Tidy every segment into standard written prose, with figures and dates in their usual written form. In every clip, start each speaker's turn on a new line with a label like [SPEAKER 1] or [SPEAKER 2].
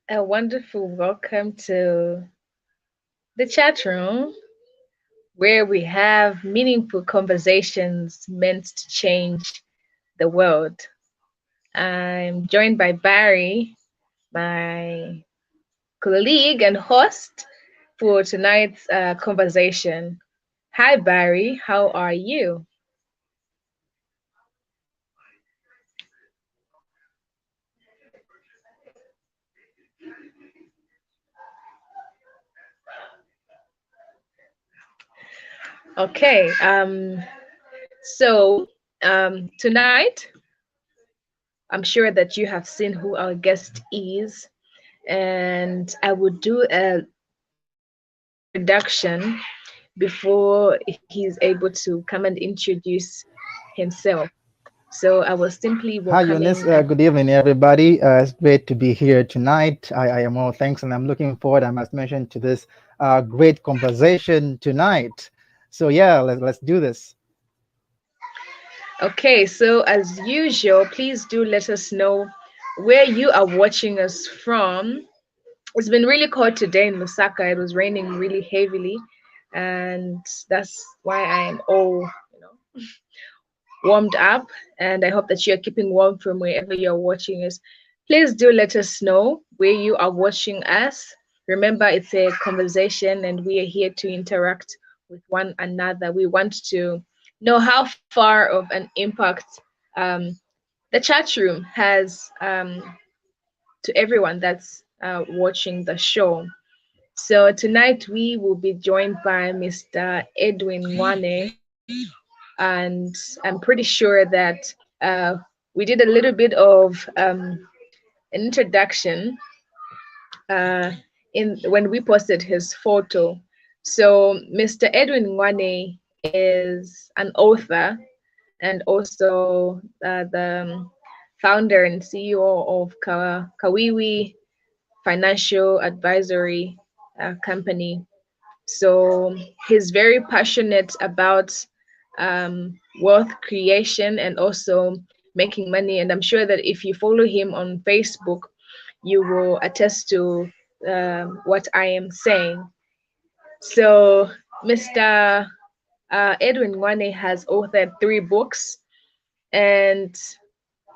[SPEAKER 1] A wonderful welcome to the chat room where we have meaningful conversations meant to change the world. I'm joined by Barry, my colleague and host for tonight's conversation. Hi, Barry. How are you? Okay. So tonight, I'm sure that you have seen who our guest is, and I will do a introduction before he's able to come and introduce himself. So I was simply
[SPEAKER 2] Hi, Eunice.
[SPEAKER 1] welcoming and
[SPEAKER 2] Good evening, everybody. It's great to be here tonight. I am all thanks, and I'm looking forward, I must mention, to this great conversation tonight. So, yeah, let's do this.
[SPEAKER 1] okay, so as usual, please do let us know where you are watching us from. It's been really cold today in Lusaka. It was raining really heavily, and that's why I am all, warmed up. And I hope that you're keeping warm from wherever you're watching us. Please do let us know where you are watching us. Remember, it's a conversation, and we are here to interact with one another. We want to know how far of an impact um, the chat room has to everyone that's watching the show. So tonight we will be joined by Mr. Edwin Wane, and I'm pretty sure that uh, we did a little bit of an introduction uh, in when we posted his photo. So Mr. Edwin Wane is an author and also the founder and CEO of Kawiwi Financial Advisory Company. So he's very passionate about wealth creation and also making money. And I'm sure that if you follow him on Facebook, you will attest to what I am saying. So Mr. Edwin Wane has authored 3 books, and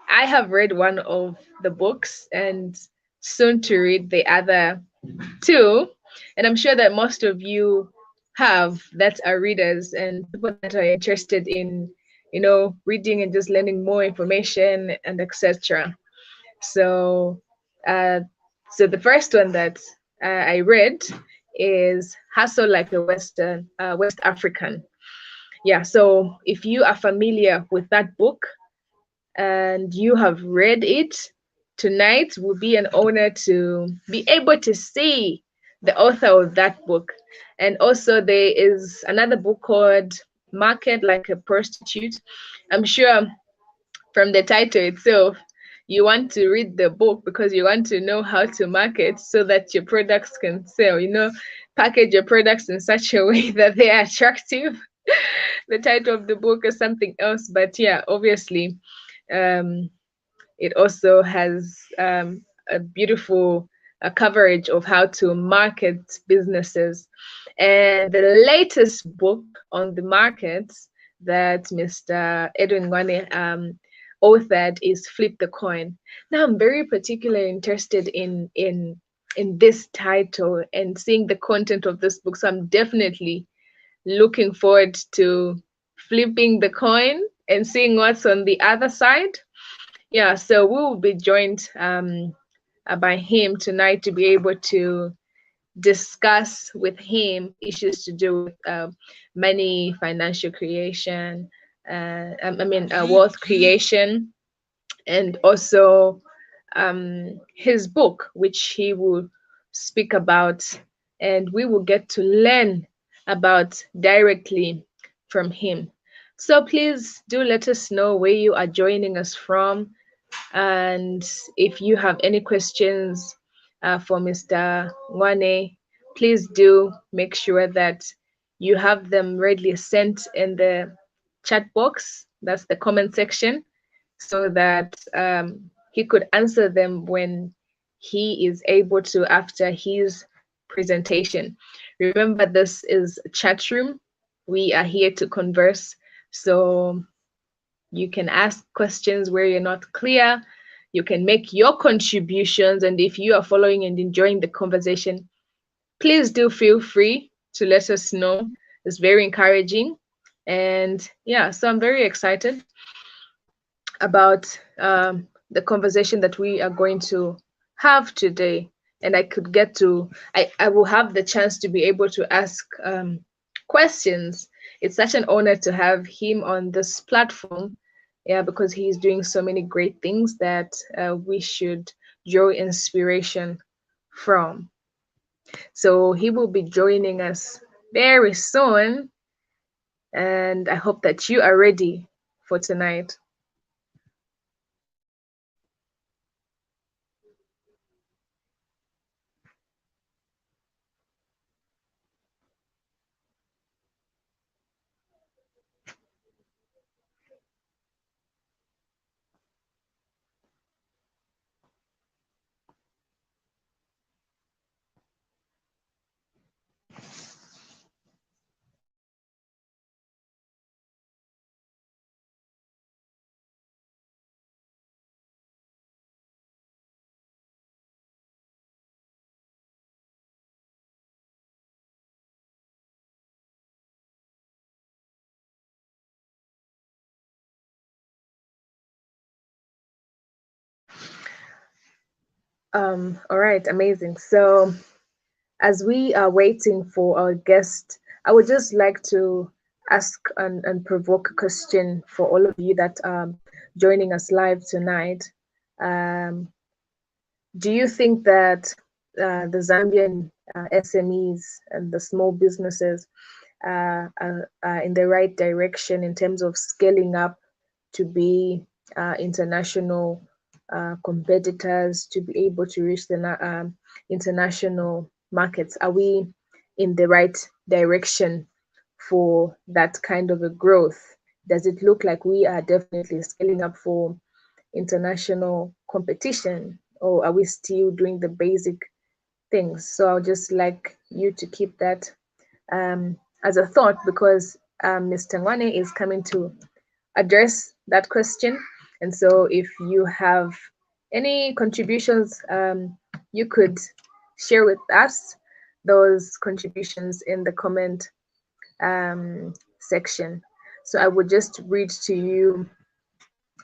[SPEAKER 1] I have read one of the books and soon to read the other two. And I'm sure that most of you have that are readers and people that are interested in, reading and just learning more information and etc. So, uh, so the first one that I read is Hustle Like a West African. Yeah. So if you are familiar with that book, and you have read it, tonight will be an honor to be able to see the author of that book. And also, there is another book called Market Like a Prostitute. I'm sure from the title itself, you want to read the book because you want to know how to market so that your products can sell, package your products in such a way that they are attractive. The title of the book is something else, but yeah, obviously, um, it also has a beautiful coverage of how to market businesses. And the latest book on the market that Mr. Edwin Ngwane authored is Flip the Coin. Now, I'm very particularly interested in this title and seeing the content of this book. So I'm definitely looking forward to flipping the coin and seeing what's on the other side. Yeah, so we will be joined by him tonight to be able to discuss with him issues to do with money, financial creation, wealth creation, and also his book, which he will speak about, and we will get to learn about directly from him. So please do let us know where you are joining us from, and if you have any questions for Mr. Ngwane, please do make sure that you have them readily sent in the chat box. That's the comment section, so that he could answer them when he is able to after his presentation. Remember, this is a chat room. We are here to converse. So you can ask questions where you're not clear. You can make your contributions. And if you are following and enjoying the conversation, please do feel free to let us know. It's very encouraging. And yeah, so I'm very excited about the conversation that we are going to have today. And I will have the chance to be able to ask questions. It's such an honor to have him on this platform. Yeah, because he's doing so many great things that we should draw inspiration from. So he will be joining us very soon. And I hope that you are ready for tonight. All right, amazing. So as we are waiting for our guest, I would just like to ask and provoke a question for all of you that are joining us live tonight. Um, do you think that the Zambian SMEs and the small businesses are in the right direction in terms of scaling up to be international competitors, to be able to reach the international markets? Are we in the right direction for that kind of a growth? Does it look like we are definitely scaling up for international competition, or are we still doing the basic things? So I'll just like you to keep that as a thought, because Mr. NGWANE is coming to address that question. And so if you have any contributions, you could share with us those contributions in the comment section. So I would just read to you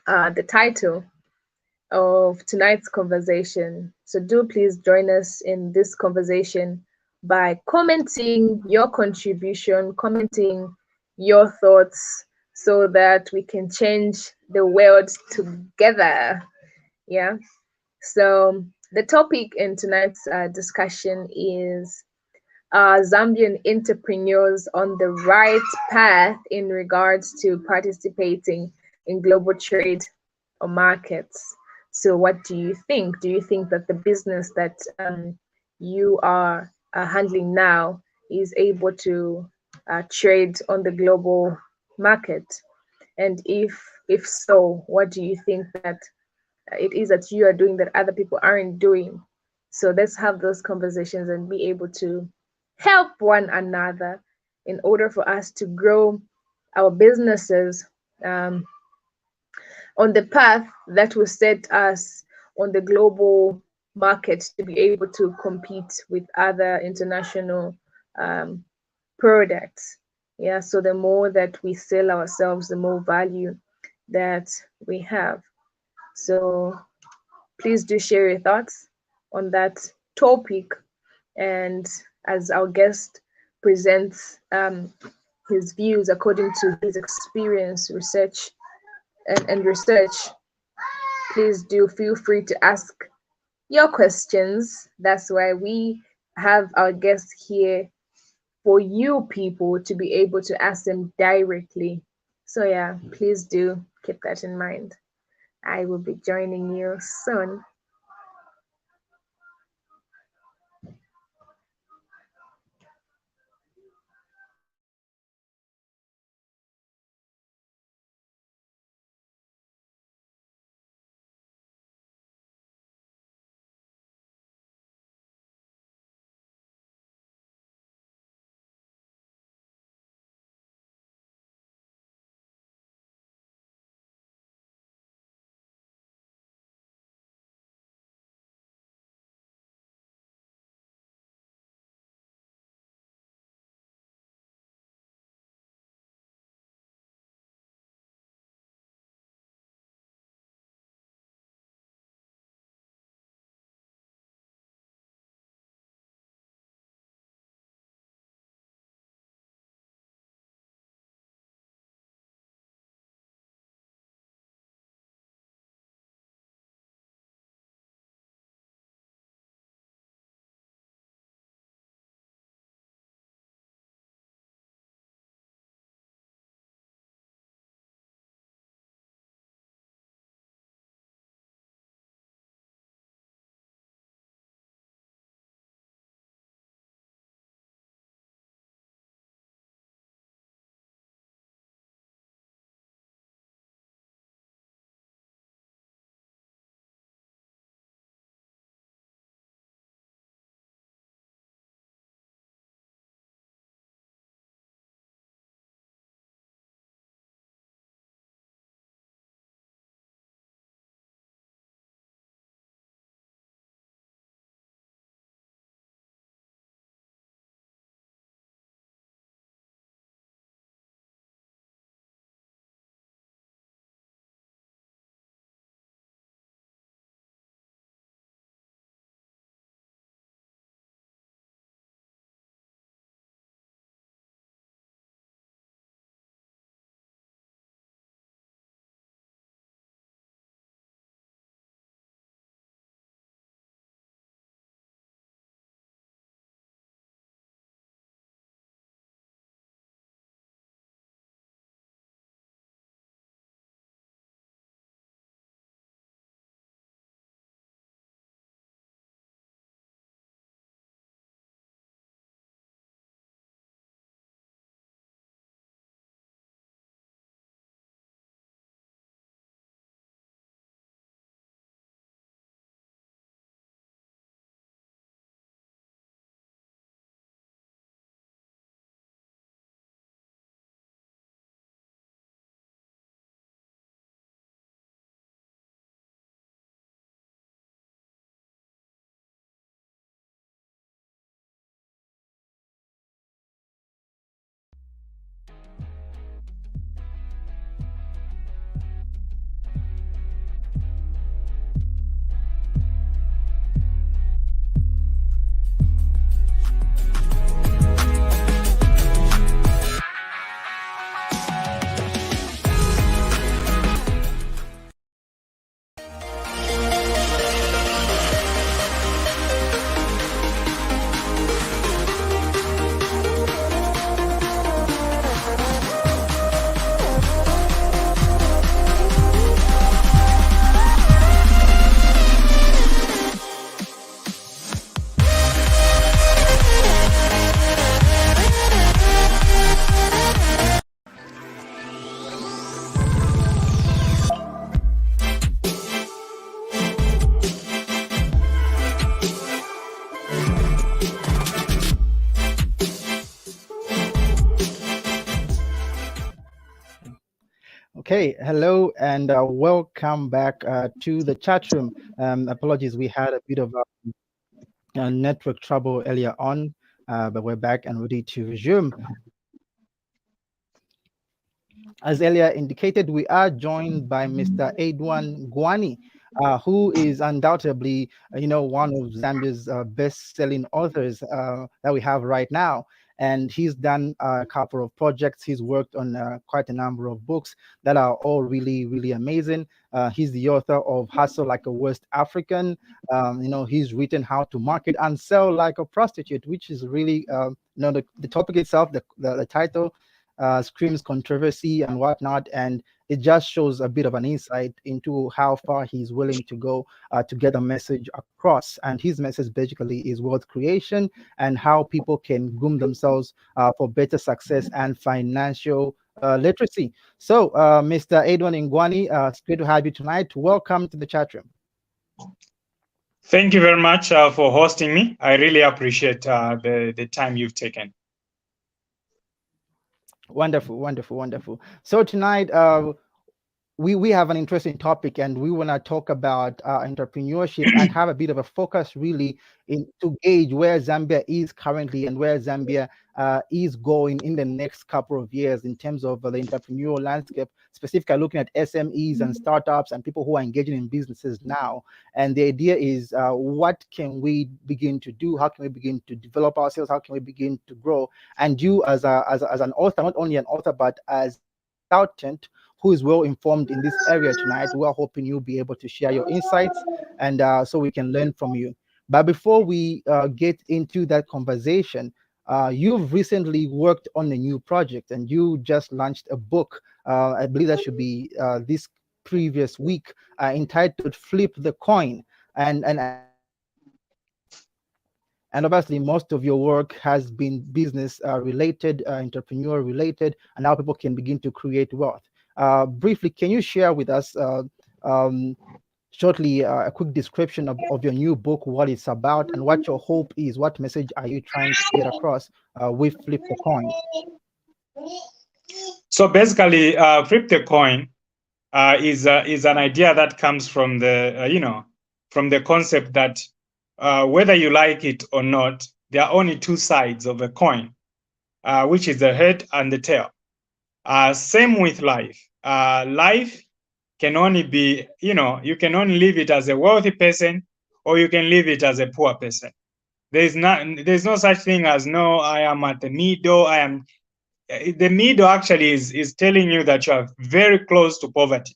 [SPEAKER 1] the title of tonight's conversation. So do please join us in this conversation by commenting your contribution, commenting your thoughts, so that we can change the world together. Yeah. So the topic in tonight's discussion is, Zambian entrepreneurs on the right path in regards to participating in global trade or markets? So, what do you think? Do you think that the business that you are handling now is able to trade on the global market? And if so, what do you think that it is that you are doing that other people aren't doing? So let's have those conversations and be able to help one another in order for us to grow our businesses um, on the path that will set us on the global market to be able to compete with other international um, products. Yeah, so the more that we sell ourselves, the more value that we have. So please do share your thoughts on that topic. And as our guest presents his views according to his experience, research, and research, please do feel free to ask your questions. That's why we have our guests here, for you people to be able to ask them directly. So yeah, please do keep that in mind. I will be joining you soon.
[SPEAKER 2] Okay, hello and welcome back to the chat room. Apologies, we had a bit of network trouble earlier on, but we're back and ready to resume. As earlier indicated, we are joined by Mr. NGWANE, who is undoubtedly, one of Zambia's best-selling authors that we have right now. And he's done a couple of projects. He's worked on quite a number of books that are all really, really amazing. He's the author of Hustle Like a West African. He's written How to Market and Sell Like a Prostitute, which is really, the topic itself, the title screams controversy and whatnot, and it just shows a bit of an insight into how far he's willing to go to get a message across. And his message basically is wealth creation and how people can groom themselves for better success and financial literacy. So, Mr. NGWANE, it's great to have you tonight. Welcome to the chat room.
[SPEAKER 3] Thank you very much for hosting me. I really appreciate the time you've taken.
[SPEAKER 2] Wonderful, wonderful, wonderful. So tonight, we have an interesting topic, and we want to talk about entrepreneurship and have a bit of a focus really to gauge where Zambia is currently and where Zambia is going in the next couple of years in terms of the entrepreneurial landscape, specifically looking at SMEs and startups and people who are engaging in businesses now. And the idea is, what can we begin to do? How can we begin to develop ourselves? How can we begin to grow? And you, as an author, not only an author, but as a consultant who is well informed in this area tonight, we are hoping you'll be able to share your insights and so we can learn from you. But before we get into that conversation, you've recently worked on a new project and you just launched a book. I believe that should be this previous week, entitled "Flip the Coin." And obviously, most of your work has been business related, entrepreneur related, and how people can begin to create wealth. Briefly, can you share with us shortly a quick description of your new book, what it's about, and what your hope is? What message are you trying to get across with Flip the Coin?
[SPEAKER 3] So basically, Flip the Coin is an idea that comes from the from the concept that whether you like it or not, there are only two sides of a coin, which is the head and the tail. Same with life. Life can only be, you can only live it as a wealthy person, or you can live it as a poor person. There's no such thing as no, I am at the middle. I am the middle actually is telling you that you are very close to poverty.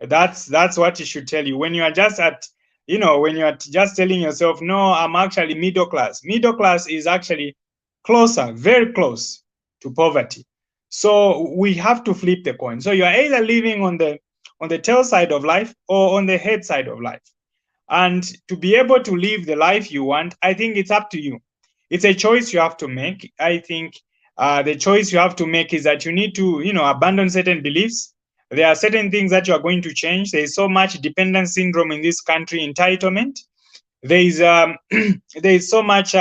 [SPEAKER 3] That's what it should tell you. When you are just at, when you are just telling yourself, no, I'm actually middle class. Middle class is actually closer, very close to poverty. So we have to flip the coin. So you are either living on the tail side of life or on the head side of life. And to be able to live the life you want, I think it's up to you. It's a choice you have to make. I think the choice you have to make is that you need to, abandon certain beliefs. There are certain things that you are going to change. There is so much dependence syndrome in this country, entitlement. There is there is so much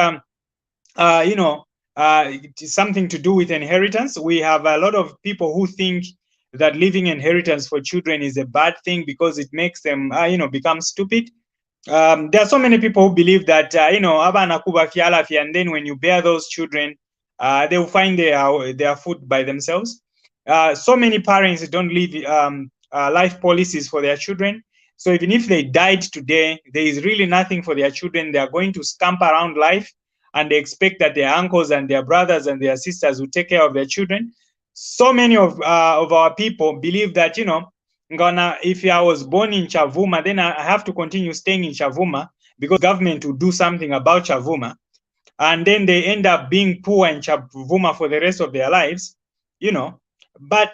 [SPEAKER 3] something to do with inheritance. We have a lot of people who think that leaving inheritance for children is a bad thing because it makes them, become stupid. There are so many people who believe that, and then when you bear those children, they will find their food by themselves. So many parents don't leave life policies for their children. So even if they died today, there is really nothing for their children. They are going to scamper around life, and they expect that their uncles and their brothers and their sisters will take care of their children. So many of our people believe that, if I was born in Chavuma, then I have to continue staying in Chavuma because government will do something about Chavuma. And then they end up being poor in Chavuma for the rest of their lives, But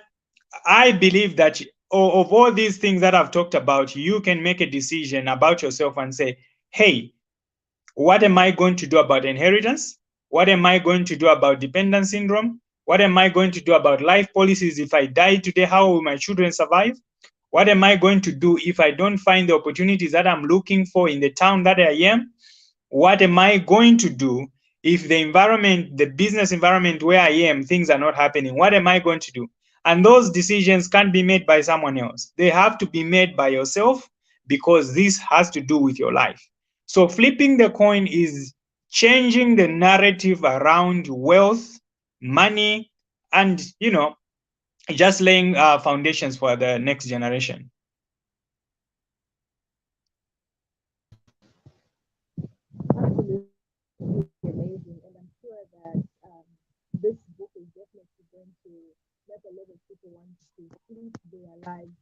[SPEAKER 3] I believe that of all these things that I've talked about, you can make a decision about yourself and say, hey, what am I going to do about inheritance? What am I going to do about dependence syndrome? What am I going to do about life policies? If I die today, how will my children survive? What am I going to do if I don't find the opportunities that I'm looking for in the town that I am? What am I going to do if the environment, the business environment where I am, things are not happening? What am I going to do? And those decisions can't be made by someone else. They have to be made by yourself, because this has to do with your life. So flipping the coin is changing the narrative around wealth, money, and just laying foundations for the next generation.
[SPEAKER 1] Absolutely amazing, and I'm sure that this book is definitely going to make a lot of people want to flip their lives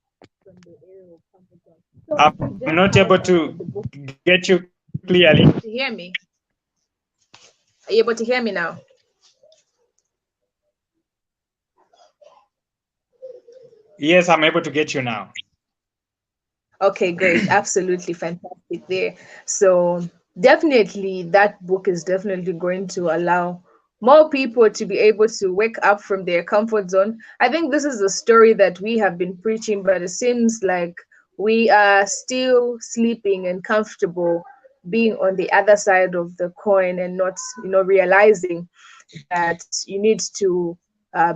[SPEAKER 1] from the area of comfort zone. So
[SPEAKER 3] I'm
[SPEAKER 1] this is
[SPEAKER 3] not
[SPEAKER 1] just
[SPEAKER 3] able
[SPEAKER 1] how
[SPEAKER 3] to
[SPEAKER 1] the book.
[SPEAKER 3] get you clearly.
[SPEAKER 1] To hear me? Are you able to hear me now?
[SPEAKER 3] Yes, I'm able to get you now.
[SPEAKER 1] Okay, great. Absolutely fantastic there. So definitely that book is definitely going to allow more people to be able to wake up from their comfort zone. I think this is a story that we have been preaching, but it seems like we are still sleeping and comfortable being on the other side of the coin and not, realizing that you need to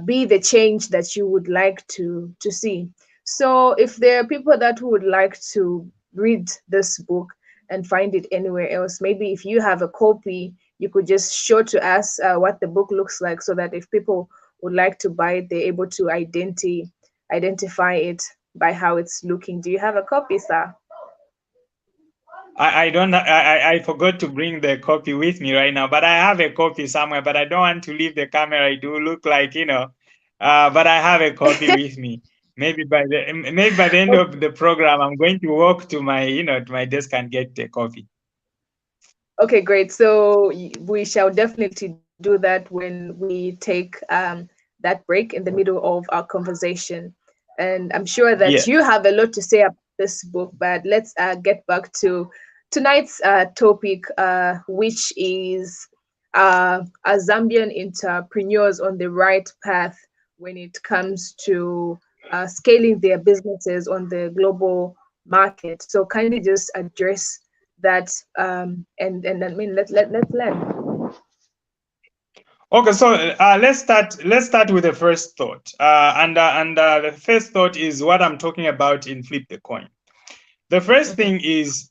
[SPEAKER 1] be the change that you would like to see. So, if there are people that would like to read this book and find it anywhere else, maybe if you have a copy, you could just show to us what the book looks like, so that if people would like to buy it, they're able to identify it by how it's looking. Do you have a copy, sir?
[SPEAKER 3] I don't I forgot to bring the copy with me right now, but I have a copy somewhere, but I don't want to leave the camera. I do look like, but I have a copy with me. Maybe by the end of the program, I'm going to walk to my, to my desk and get a copy.
[SPEAKER 1] Okay, great. So we shall definitely do that when we take that break in the middle of our conversation. And I'm sure that
[SPEAKER 3] Yeah.
[SPEAKER 1] you have a lot to say about this book, but let's get back to tonight's topic, which is Zambian entrepreneurs on the right path when it comes to scaling their businesses on the global market. So kindly just address that and I mean let's learn.
[SPEAKER 3] Okay, so let's start with the first thought. And the first thought is what I'm talking about in Flip the Coin. The first
[SPEAKER 1] Mhm.
[SPEAKER 3] thing is,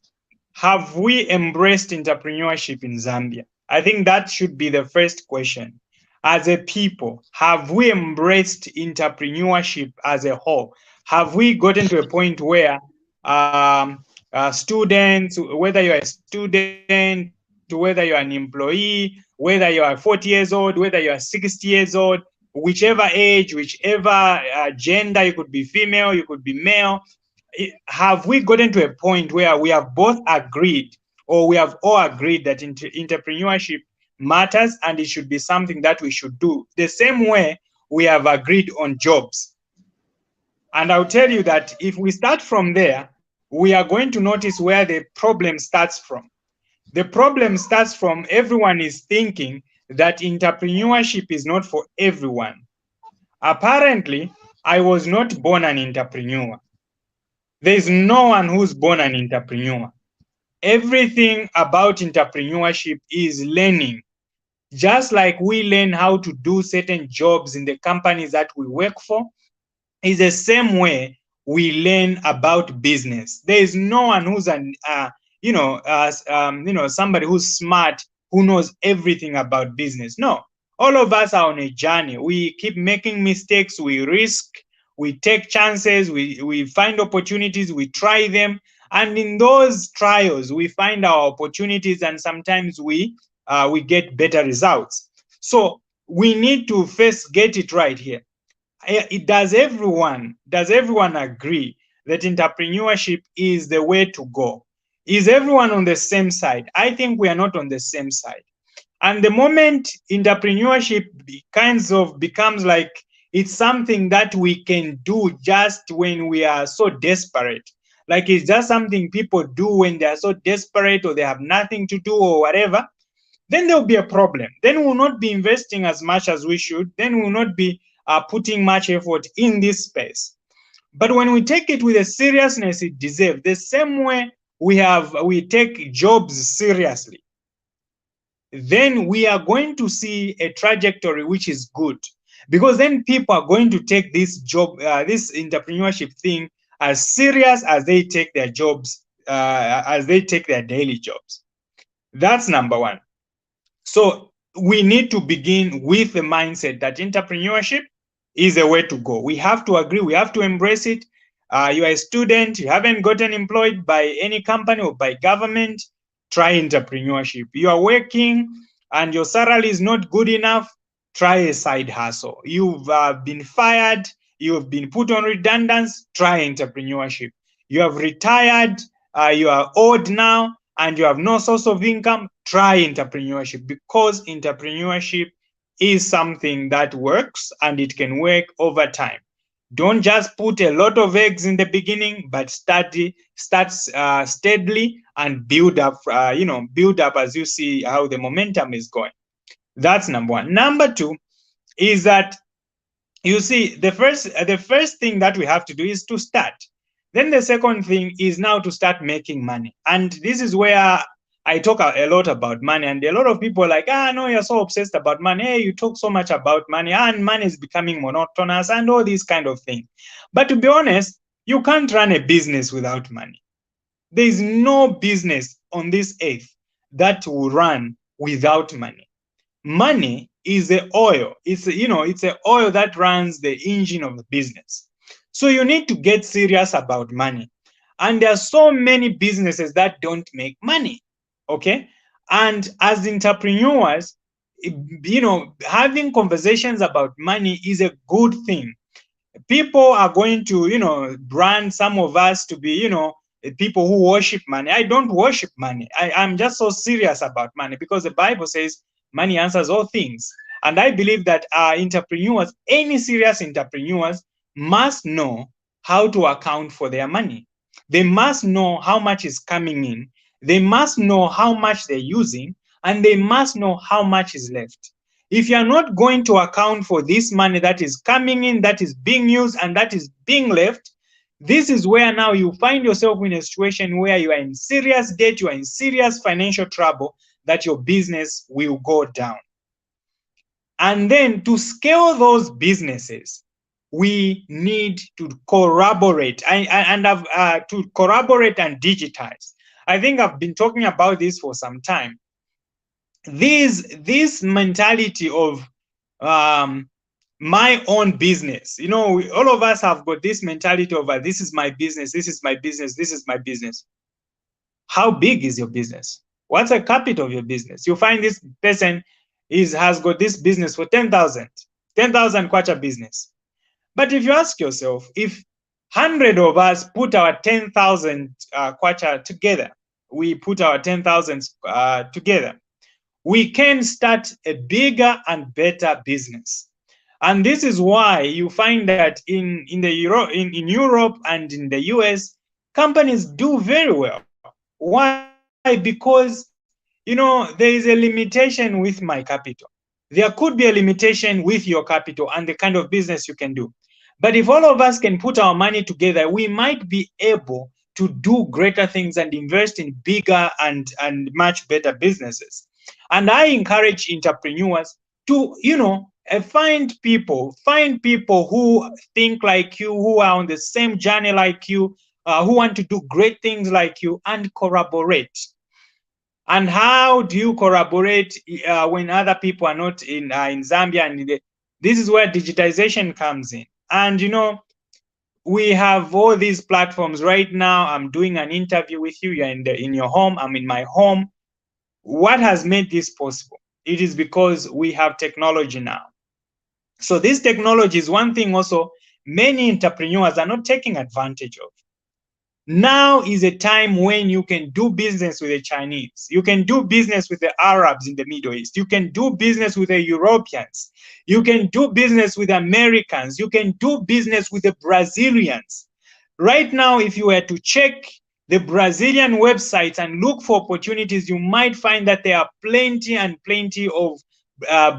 [SPEAKER 3] have we embraced entrepreneurship in Zambia? I think that should be the first question. As a people, have we embraced entrepreneurship as a whole? Have we gotten to a point where students, whether you're a student, whether you're an employee, whether you are 40 years old, whether you are 60 years old, whichever age, whichever gender, you could be female, you could be male, have we gotten to a point where we have both agreed, or we have all agreed, that entrepreneurship matters and it should be something that we should do the same way we have agreed on jobs? And I'll tell you that if we start from there, we are going to notice where the problem starts from. The problem starts from everyone is thinking that entrepreneurship is not for everyone. Apparently, I was not born an entrepreneur. There is no one who's born an entrepreneur. Everything about entrepreneurship is learning. Just like we learn how to do certain jobs in the companies that we work for, is the same way we learn about business. There is no one who's somebody who's smart, who knows everything about business. No, all of us are on a journey. We keep making mistakes, we risk, we take chances, we find opportunities, we try them, and in those trials we find our opportunities, and sometimes we get better results. So we need to first get it right here. Does everyone agree that entrepreneurship is the way to go? Is everyone on the same side? I think we are not on the same side. And the moment entrepreneurship kinds of becomes like it's something that we can do just when we are so desperate, like it's just something people do when they are so desperate or they have nothing to do or whatever, then there will be a problem. Then we will not be investing as much as we should. Then we will not be putting much effort in this space. But when we take it with the seriousness it deserves, the same way we take jobs seriously, then we are going to see a trajectory which is good. because then people are going to take this job, this entrepreneurship thing as serious as they take their jobs, as they take their daily jobs. That's number one. So we need to begin with the mindset that entrepreneurship is a way to go. We have to agree, we have to embrace it. You are a student, you haven't gotten employed by any company or by government, try entrepreneurship. You are working and your salary is not good enough, try a side hustle. You've been fired, you've been put on redundancy, try entrepreneurship. You have retired, you are old now, and you have no source of income, try entrepreneurship, because entrepreneurship is something that works and it can work over time. Don't just put a lot of eggs in the beginning, but start steadily and build up, build up as you see how the momentum is going. That's number one. Number two is that, you see, the first thing that we have to do is to start. Then the second thing is now to start making money. And this is where I talk a lot about money. And a lot of people are like, no, you're so obsessed about money. Hey, you talk so much about money, and money is becoming monotonous and all these kind of things. But to be honest, you can't run a business without money. There is no business on this earth that will run without money. Money is the oil. It's the oil that runs the engine of the business. So you need to get serious about money. And there are so many businesses that don't make money. Okay. And as entrepreneurs, having conversations about money is a good thing. People are going to, brand some of us to be, people who worship money. I don't worship money. I'm just so serious about money because the Bible says money answers all things. And I believe that entrepreneurs, any serious entrepreneurs, must know how to account for their money. They must know how much is coming in. They must know how much they're using, and they must know how much is left. If you're not going to account for this money that is coming in, that is being used, and that is being left, this is where now you find yourself in a situation where you are in serious debt, you are in serious financial trouble, that your business will go down. And then to scale those businesses, we need to collaborate to collaborate and digitize. I think I've been talking about this for some time. This mentality of my own business, all of us have got this mentality of this is my business, this is my business, this is my business. How big is your business? What's the capital of your business? You find this person has got this business for 10,000 kwacha business. But if you ask yourself, if 100 of us put our 10,000 kwacha together, we put our 10,000 together, we can start a bigger and better business. And this is why you find that in Europe and in the US, companies do very well. Why? Because there is a limitation with my capital. There could be a limitation with your capital and the kind of business you can do. But if all of us can put our money together, we might be able to do greater things and invest in bigger and much better businesses. And I encourage entrepreneurs to, find people who think like you, who are on the same journey like you, who want to do great things like you, and collaborate. And how do you collaborate when other people are not in Zambia? And this is where digitization comes in. And we have all these platforms right now. I'm doing an interview with you. You're in your home. I'm in my home. What has made this possible? It is because we have technology now. So this technology is one thing also many entrepreneurs are not taking advantage of. Now is a time when you can do business with the Chinese. You can do business with the Arabs in the Middle East. You can do business with the Europeans. You can do business with Americans. You can do business with the Brazilians. Right now, if you were to check the Brazilian websites and look for opportunities, you might find that there are plenty and plenty of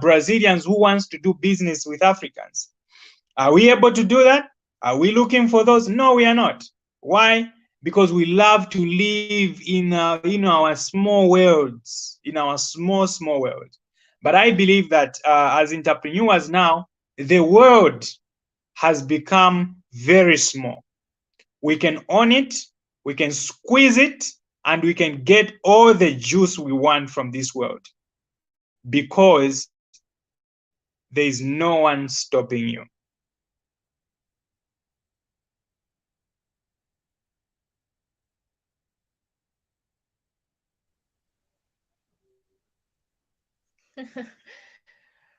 [SPEAKER 3] Brazilians who wants to do business with Africans. Are we able to do that? Are we looking for those? No, we are not. Why? Because we love to live in our small worlds, in our small world. But I believe that as entrepreneurs now, the world has become very small. We can own it, we can squeeze it, and we can get all the juice we want from this world because there is no one stopping you.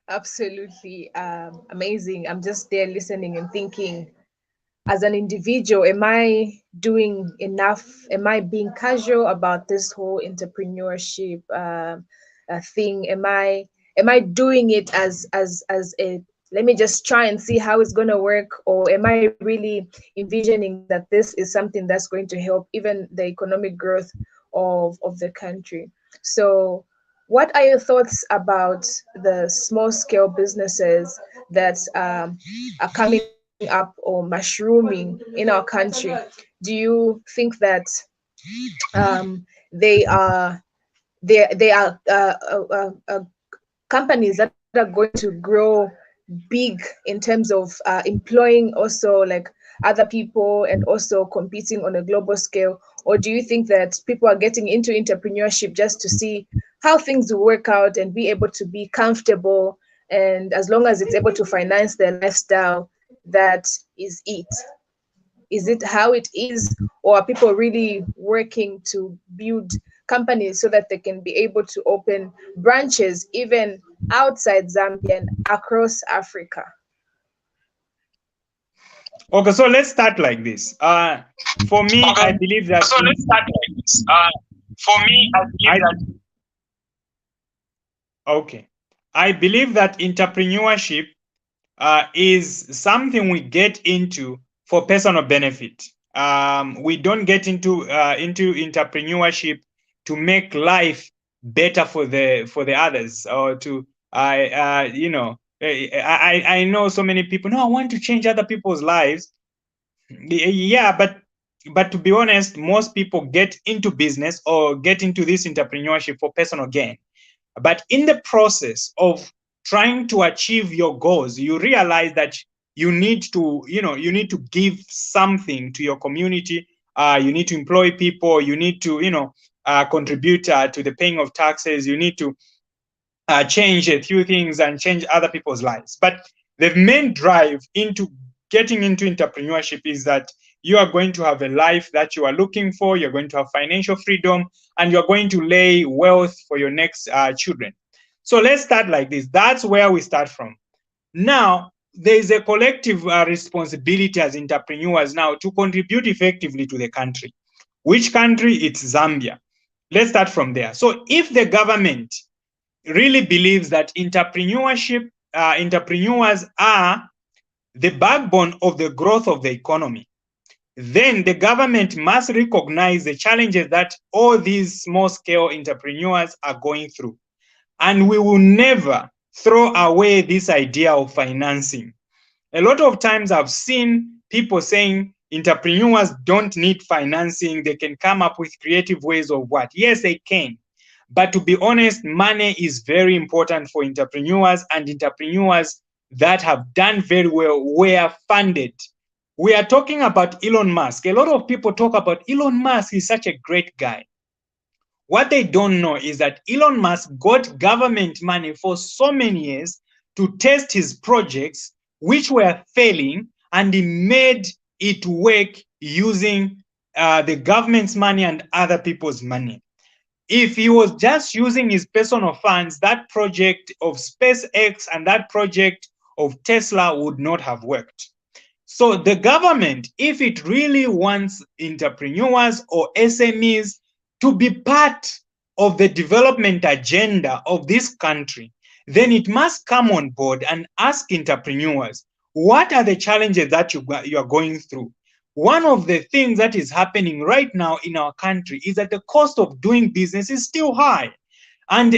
[SPEAKER 1] Absolutely amazing. I'm just there listening and thinking, as an individual, am I doing enough? Am I being casual about this whole entrepreneurship thing? Am I doing it as a, let me just try and see how it's going to work, or am I really envisioning that this is something that's going to help even the economic growth of the country? So what are your thoughts about the small scale businesses that are coming up or mushrooming in our country? Do you think that um, they are they are companies that are going to grow big in terms of employing also like other people and also competing on a global scale? Or do you think that people are getting into entrepreneurship just to see how things will work out and be able to be comfortable, and as long as it's able to finance their lifestyle, that is it? Is it how it is, or are people really working to build companies so that they can be able to open branches even outside Zambia and across Africa?
[SPEAKER 3] Okay, so let's start like this. For me, I
[SPEAKER 4] Okay,
[SPEAKER 3] believe that.
[SPEAKER 4] so let's start like this. For me, I believe that.
[SPEAKER 3] Okay, I believe that entrepreneurship is something we get into for personal benefit. We don't get into entrepreneurship to make life better for the others, or to I know so many people. No, I want to change other people's lives. Yeah, but to be honest, most people get into business or get into this entrepreneurship for personal gain. But in the process of trying to achieve your goals, you realize that you need to, you need to give something to your community. You need to employ people. You need to, contribute to the paying of taxes. You need to change a few things and change other people's lives. But the main drive into getting into entrepreneurship is that you are going to have a life that you are looking for. You're going to have financial freedom, and you're going to lay wealth for your next children. So let's start like this. That's where we start from. Now, there is a collective responsibility as entrepreneurs now to contribute effectively to the country. Which country? It's Zambia. Let's start from there. So if the government really believes that entrepreneurs are the backbone of the growth of the economy, then the government must recognize the challenges that all these small-scale entrepreneurs are going through. And we will never throw away this idea of financing. A lot of times I've seen people saying entrepreneurs don't need financing. They can come up with creative ways of what? Yes, they can. But to be honest, money is very important for entrepreneurs, and entrepreneurs that have done very well were funded. We are talking about Elon Musk. A lot of people talk about Elon Musk. He's such a great guy. What they don't know is that Elon Musk got government money for so many years to test his projects, which were failing, and he made it work using the government's money and other people's money. If he was just using his personal funds, that project of SpaceX and that project of Tesla would not have worked. So the government, if it really wants entrepreneurs or SMEs to be part of the development agenda of this country, then it must come on board and ask entrepreneurs, what are the challenges that you are going through? One of the things that is happening right now in our country is that the cost of doing business is still high. And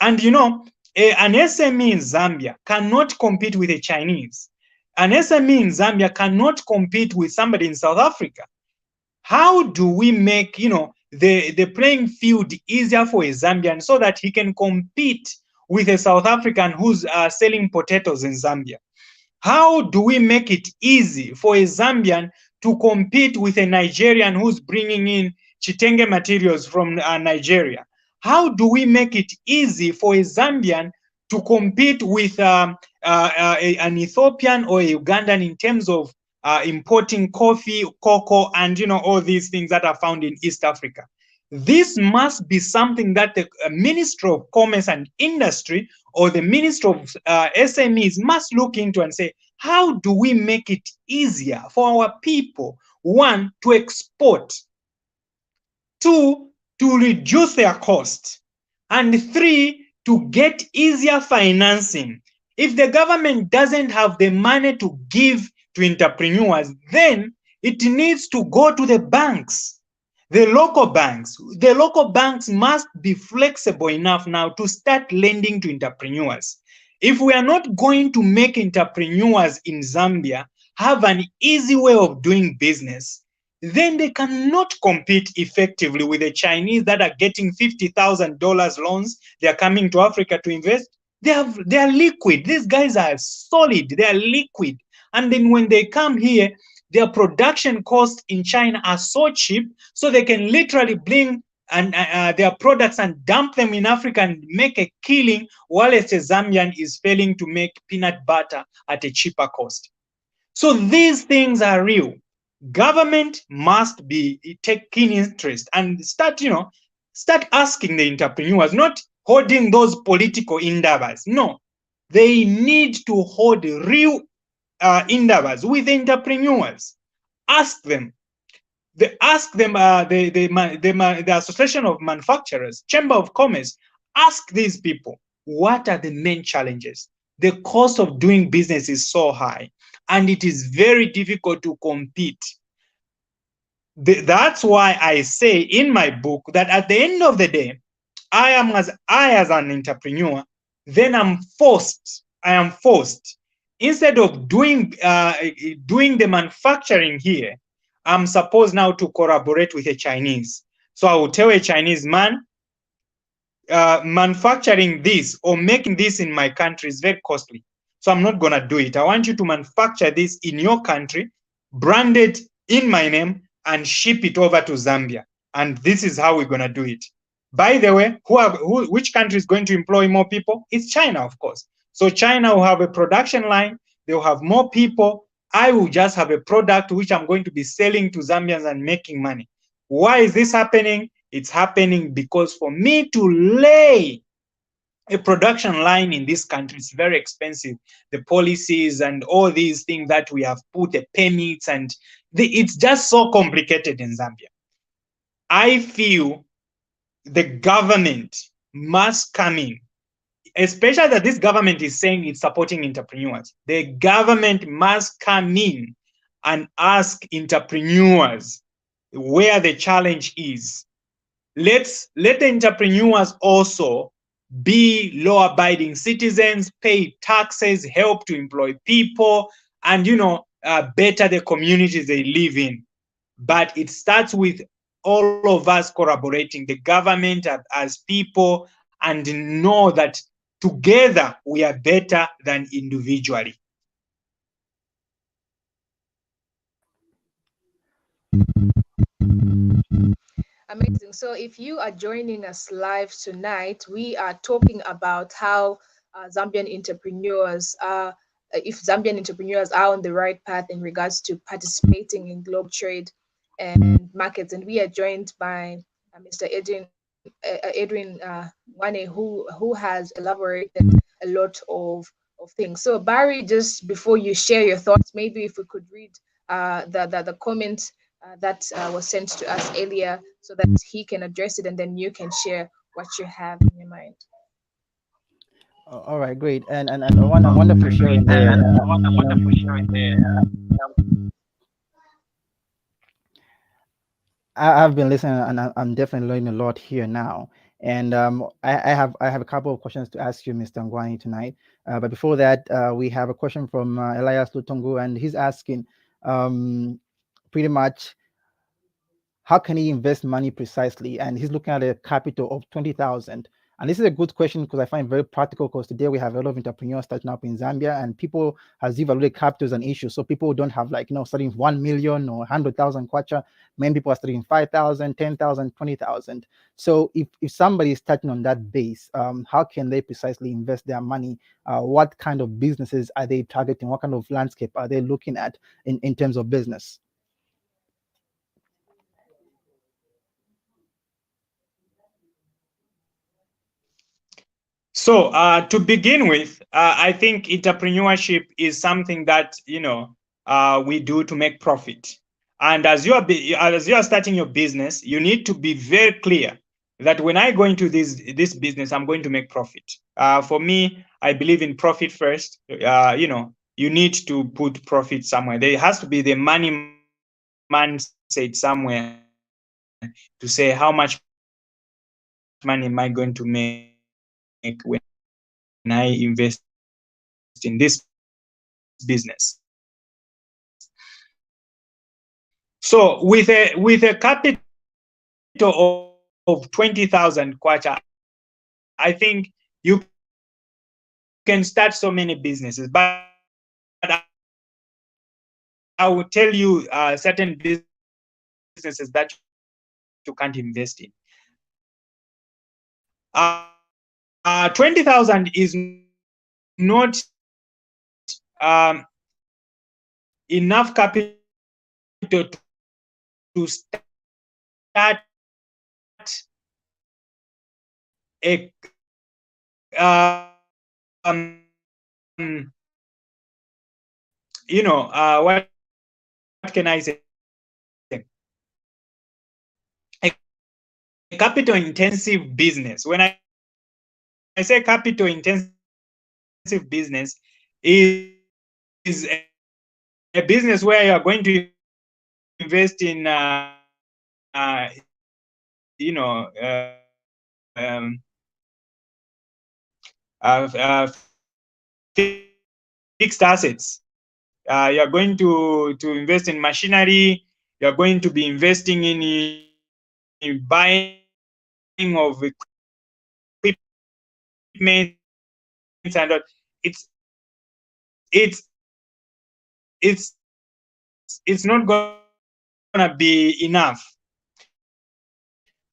[SPEAKER 3] an SME in Zambia cannot compete with a Chinese. An SME in Zambia cannot compete with somebody in South Africa. How do we make, the playing field easier for a Zambian so that he can compete with a South African who's selling potatoes in Zambia? How do we make it easy for a Zambian to compete with a Nigerian who's bringing in chitenge materials from Nigeria? How do we make it easy for a Zambian to compete with an Ethiopian or a Ugandan in terms of importing coffee, cocoa, and all these things that are found in East Africa? This must be something that the Ministry of Commerce and Industry or the Ministry of SMEs must look into and say, how do we make it easier for our people, one, to export, two, to reduce their cost, and three, to get easier financing. If the government doesn't have the money to give to entrepreneurs, then it needs to go to the banks. The local banks must be flexible enough now to start lending to entrepreneurs. If we are not going to make entrepreneurs in Zambia have an easy way of doing business, then they cannot compete effectively with the Chinese that are getting $50,000 loans. They are coming to Africa to invest. They are liquid. These guys are solid. They are liquid. And then when they come here, their production costs in China are so cheap, so they can literally bring their products and dump them in Africa and make a killing, while a Zambian is failing to make peanut butter at a cheaper cost. So these things are real. Government must take keen interest and start asking the entrepreneurs, not holding those political endeavors. No, they need to hold real endeavors with entrepreneurs. Ask them. The Association of Manufacturers, Chamber of Commerce, ask these people, what are the main challenges? The cost of doing business is so high, and it is very difficult to compete. That's why I say in my book that at the end of the day, I as an entrepreneur, then I am forced, instead of doing the manufacturing here, I'm supposed now to collaborate with a Chinese. So I will tell a Chinese man, manufacturing this or making this in my country is very costly. So I'm not going to do it. I want you to manufacture this in your country, brand it in my name, and ship it over to Zambia. And this is how we're going to do it. By the way, which country is going to employ more people? It's China, of course. So China will have a production line. They'll have more people. I will just have a product which I'm going to be selling to Zambians and making money. Why is this happening? It's happening because for me to lay a production line in this country is very expensive. The policies and all these things that we have put, the permits, and it's just so complicated in Zambia. I feel the government must come in, especially that this government is saying it's supporting entrepreneurs. The government must come in and ask entrepreneurs where the challenge is. Let the entrepreneurs also be law-abiding citizens, pay taxes, help to employ people, and better the communities they live in. But it starts with all of us collaborating, the government as people, and know that together we are better than individually.
[SPEAKER 1] Amazing. So if you are joining us live tonight, we are talking about how Zambian entrepreneurs are, if Zambian entrepreneurs are on the right path in regards to participating in global trade and markets. And we are joined by Mr. Edwin NGWANE, who has elaborated a lot of things. So Barry, just before you share your thoughts, maybe if we could read the comment that was sent to us earlier, so that he can address it, and then you can share what you have in your mind.
[SPEAKER 2] All right, great, and wonderful sharing there. I've been listening, and I'm definitely learning a lot here now. And I have a couple of questions to ask you, Mr. NGWANE, tonight. But before that, we have a question from Elias Lutongo, and he's asking pretty much, how can he invest money precisely? And he's looking at a capital of 20,000. And this is a good question because I find it very practical, because today we have a lot of entrepreneurs starting up in Zambia, and people has evaluated capital as an issue. So people don't have, like, starting 1 million or 100,000 kwacha. Many people are starting 5,000, 10,000, 20,000. So if somebody is starting on that base, how can they precisely invest their money? What kind of businesses are they targeting? What kind of landscape are they looking at in terms of business?
[SPEAKER 3] So to begin with, I think entrepreneurship is something that we do to make profit. And as you are starting your business, you need to be very clear that when I go into this business, I'm going to make profit. For me, I believe in profit first. You need to put profit somewhere. There has to be the money mindset somewhere to say, how much money am I going to make when I invest in this business? So with a capital of 20,000 kwacha, I think you can start so many businesses. But I will tell you certain businesses that you can't invest in. 20,000 is not enough capital to start a what can I say? A capital intensive business. When I say capital intensive business, is a business where you are going to invest in fixed assets. You are going to invest in machinery. You are going to be investing in buying of equipment, and it's not gonna be enough.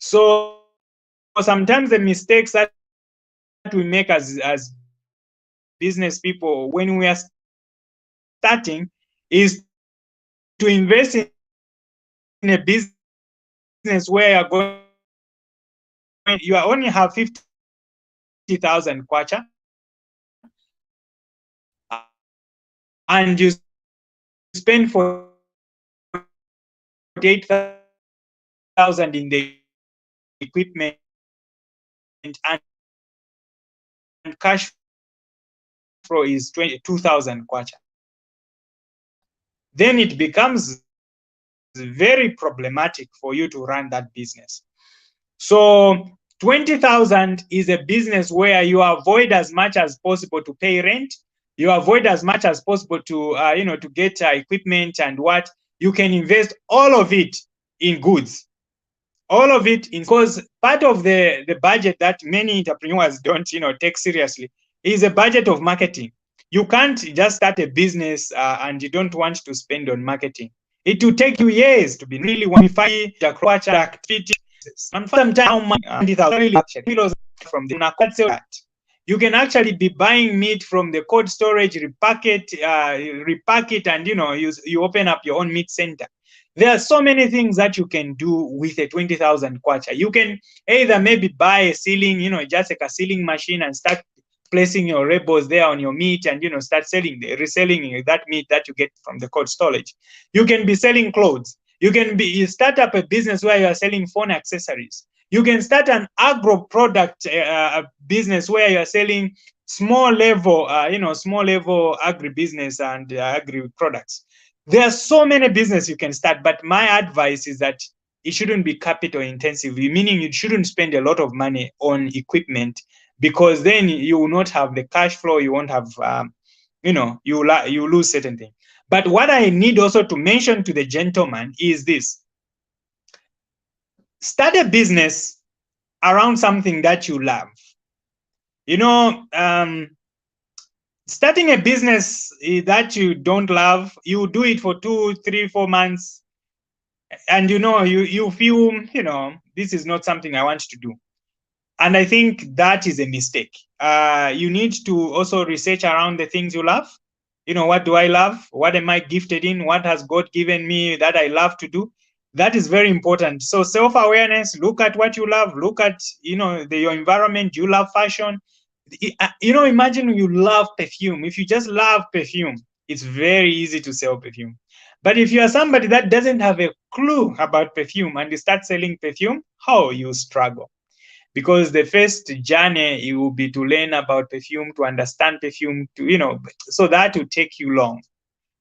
[SPEAKER 3] So sometimes the mistakes that we make as business people when we are starting is to invest in a business where you only have 50,000 kwacha, and you spend 48,000 in the equipment, and cash flow is 22,000 kwacha. Then it becomes very problematic for you to run that business. So 20,000 is a business where you avoid as much as possible to pay rent. You avoid as much as possible to to get equipment, and what you can invest all of it in goods. All of it, because part of the budget that many entrepreneurs don't take seriously is a budget of marketing. You can't just start a business and you don't want to spend on marketing. It will take you years to be really quantify the activity. And sometimes how much from the you can actually be buying meat from the cold storage, repack it, and you open up your own meat center. There are so many things that you can do with a 20,000 kwacha. You can either maybe buy a sealing, just like a sealing machine, and start placing your labels there on your meat, and start reselling that meat that you get from the cold storage. You can be selling clothes. You start up a business where you are selling phone accessories. You can start an agro product business where you are selling small level agri business and agri products. There are so many businesses you can start, but my advice is that it shouldn't be capital intensive, meaning you shouldn't spend a lot of money on equipment, because then you will not have the cash flow. You won't have, you lose certain things. But what I need also to mention to the gentleman is this: start a business around something that you love. You know, starting a business that you don't love, you do it for 2, 3, 4 months, and you feel, this is not something I want to do. And I think that is a mistake. You need to also research around the things you love. What do I love? What am I gifted in? What has God given me that I love to do? That is very important. So self-awareness, look at what you love, look at, your environment. You love fashion. Imagine you love perfume. If you just love perfume, it's very easy to sell perfume. But if you are somebody that doesn't have a clue about perfume and you start selling perfume, how you struggle. Because the first journey it will be to learn about perfume, to understand perfume, so that will take you long.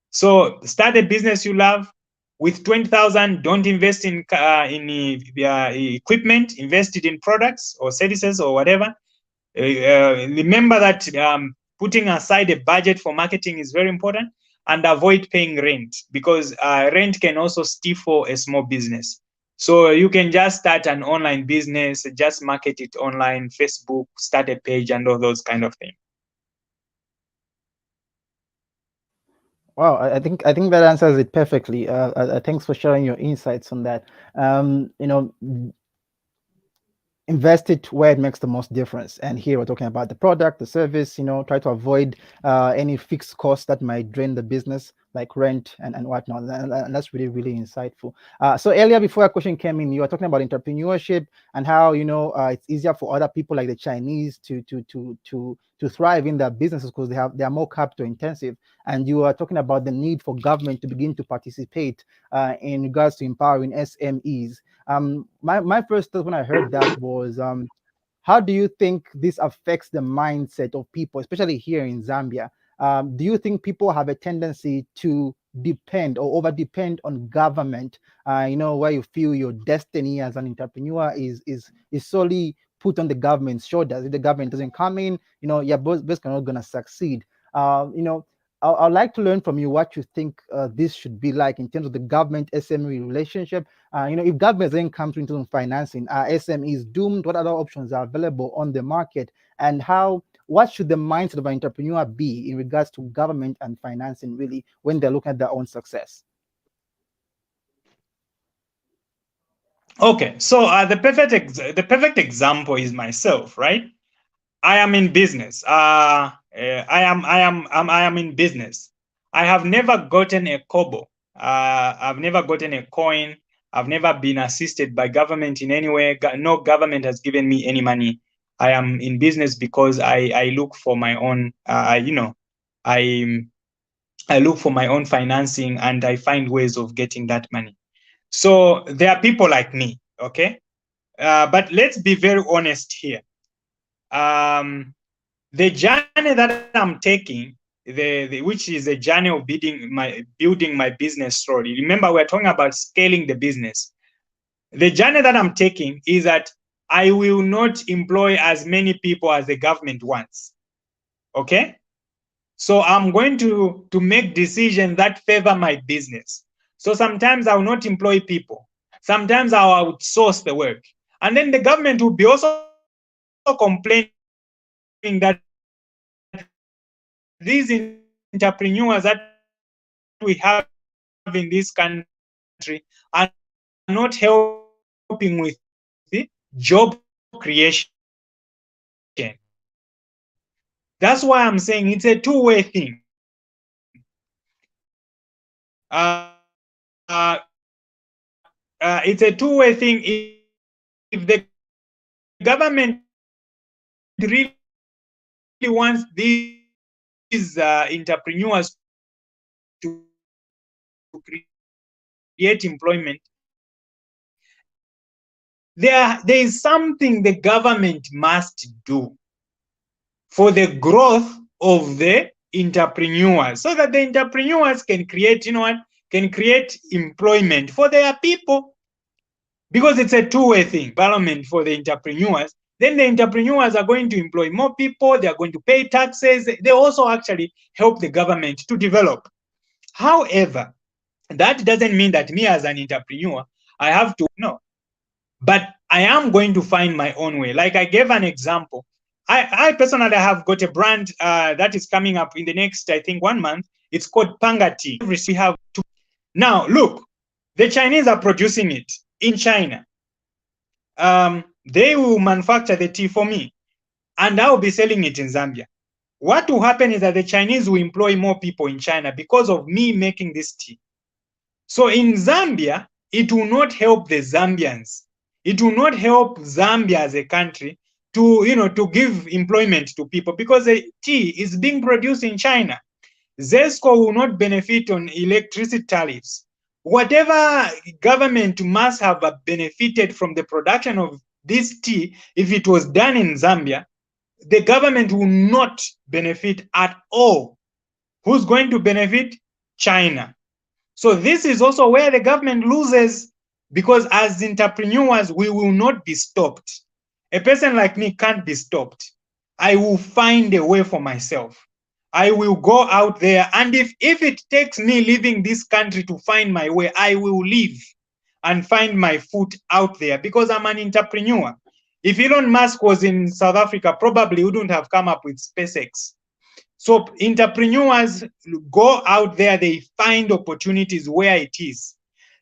[SPEAKER 3] So start a business you love. With 20,000, don't invest in equipment. Invest it in products or services or whatever. Remember that putting aside a budget for marketing is very important, and avoid paying rent, because rent can also stifle a small business. So you can just start an online business, just market it online, Facebook, start a page, and all those kind of things.
[SPEAKER 2] Wow, I think that answers it perfectly. Thanks for sharing your insights on that. Invest it where it makes the most difference. And here we're talking about the product, the service, try to avoid any fixed costs that might drain the business, like rent and whatnot. And that's really, really insightful. So earlier, before a question came in, you were talking about entrepreneurship and how, it's easier for other people like the Chinese to thrive in their businesses because they are more capital intensive. And you are talking about the need for government to begin to participate in regards to empowering SMEs. My first thought when I heard that was, how do you think this affects the mindset of people, especially here in Zambia? Do you think people have a tendency to depend or over depend on government? Where you feel your destiny as an entrepreneur is solely put on the government's shoulders. If the government doesn't come in, you're basically not going to succeed. I'd like to learn from you what you think this should be like in terms of the government SME relationship. If government then comes into financing, are SMEs doomed? What other options are available on the market? And what should the mindset of an entrepreneur be in regards to government and financing, really, when they're looking at their own success?
[SPEAKER 3] Okay, so the perfect example is myself, right? I am in business. I am in business. I have never gotten a kobo. I've never gotten a coin. I've never been assisted by government in any way. No government has given me any money. I am in business because I look for my own. I look for my own financing, and I find ways of getting that money. So there are people like me, okay? But let's be very honest here. The journey that I'm taking, which is a journey of building my business slowly. Remember, we're talking about scaling the business. The journey that I'm taking is that I will not employ as many people as the government wants. Okay? So I'm going to make decisions that favor my business. So sometimes I will not employ people. Sometimes I'll outsource the work. And then the government will be also complaining that these entrepreneurs that we have in this country are not helping with the job creation. That's why I'm saying it's a two-way thing. It's a two-way thing. If the government really wants these entrepreneurs to create employment, there is something the government must do for the growth of the entrepreneurs, so that the entrepreneurs can create, can create employment for their people. Because it's a two-way thing. Development for the entrepreneurs, then the entrepreneurs are going to employ more people, they are going to pay taxes, they also actually help the government to develop. However, that doesn't mean that me as an entrepreneur, I have to, no. But I am going to find my own way. Like I gave an example. I personally have got a brand that is coming up in the next, I think, 1 month. It's called Panga Tea. We have two. Now, look, the Chinese are producing it in China. They will manufacture the tea for me, and I'll be selling it in Zambia. What will happen is that the Chinese will employ more people in China because of me making this tea. So in Zambia, it will not help the Zambians. It will not help Zambia as a country to give employment to people because the tea is being produced in China. ZESCO will not benefit on electricity tariffs. Whatever government must have benefited from the production of this tea, if it was done in Zambia, the government will not benefit at all. Who's going to benefit? China. So this is also where the government loses, because as entrepreneurs, we will not be stopped. A person like me can't be stopped. I will find a way for myself. I will go out there, and if it takes me leaving this country to find my way, I will leave and find my foot out there because I'm an entrepreneur. If Elon Musk was in South Africa, probably wouldn't have come up with SpaceX. So entrepreneurs go out there, they find opportunities where it is.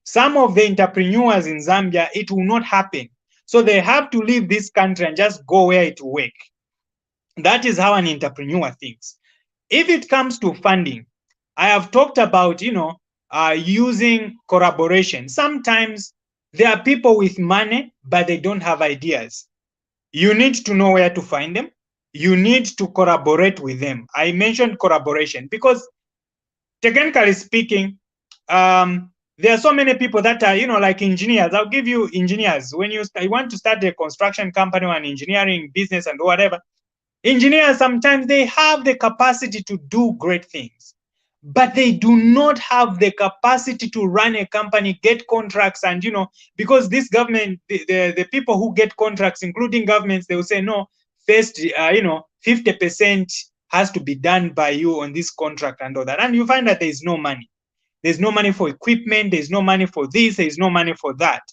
[SPEAKER 3] Some of the entrepreneurs in Zambia, it will not happen. So they have to leave this country and just go where it will work. That is how an entrepreneur thinks. If it comes to funding, I have talked about, using collaboration. Sometimes there are people with money, but they don't have ideas. You need to know where to find them. You need to collaborate with them. I mentioned collaboration because, technically speaking, there are so many people that are, like engineers. I'll give you engineers. When you want to start a construction company or an engineering business and whatever, engineers, sometimes they have the capacity to do great things, but they do not have the capacity to run a company, get contracts, and because this government, the people who get contracts, including governments, they will say no. First, 50% has to be done by you on this contract and all that, and you find that there is no money. There's no money for equipment. There's no money for this. There's no money for that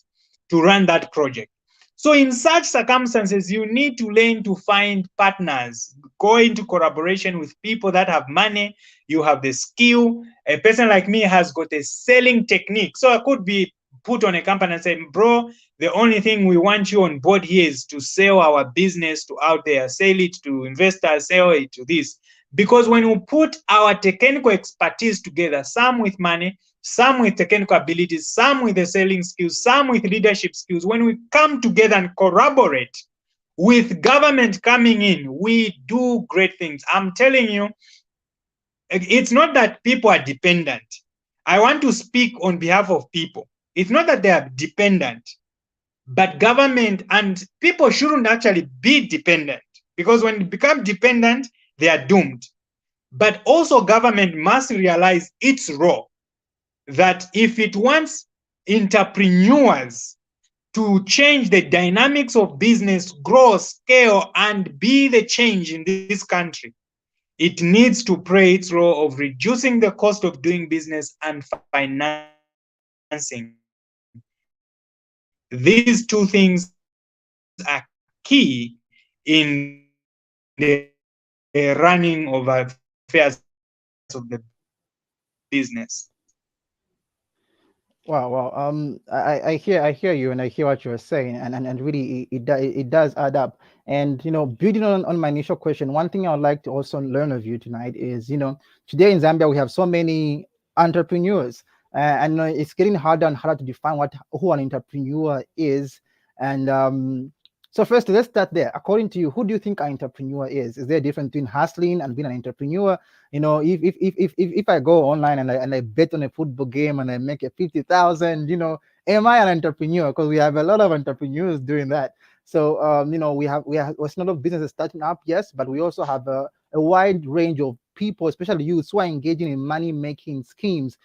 [SPEAKER 3] to run that project. So in such circumstances, you need to learn to find partners, go into collaboration with people that have money. You have the skill. A person like me has got a selling technique. So I could be put on a company and say, bro, the only thing we want you on board here is to sell our business to out there, sell it to investors, sell it to this. Because when we put our technical expertise together, some with money, some with technical abilities, some with the selling skills, some with leadership skills, when we come together and collaborate with government coming in, we do great things. I'm telling you, it's not that people are dependent. I want to speak on behalf of people. It's not that they are dependent, but government and people shouldn't actually be dependent, because when they become dependent, they are doomed. But also government must realize its role, that if it wants entrepreneurs to change the dynamics of business, grow, scale, and be the change in this country, it needs to play its role of reducing the cost of doing business and financing. These two things are key in the running of affairs of the business.
[SPEAKER 2] Wow. I hear you, and I hear what you're saying, and really it does add up. And building on my initial question, one thing I would like to also learn of you tonight is, today in Zambia we have so many entrepreneurs, and it's getting harder and harder to define who an entrepreneur is. And so first, let's start there. According to you, who do you think an entrepreneur is? Is there a difference between hustling and being an entrepreneur? If I go online and I bet on a football game and I make a 50,000, am I an entrepreneur? Because we have a lot of entrepreneurs doing that. So we have a lot of businesses starting up, yes, but we also have a wide range of people, especially youths, who are engaging in money making schemes.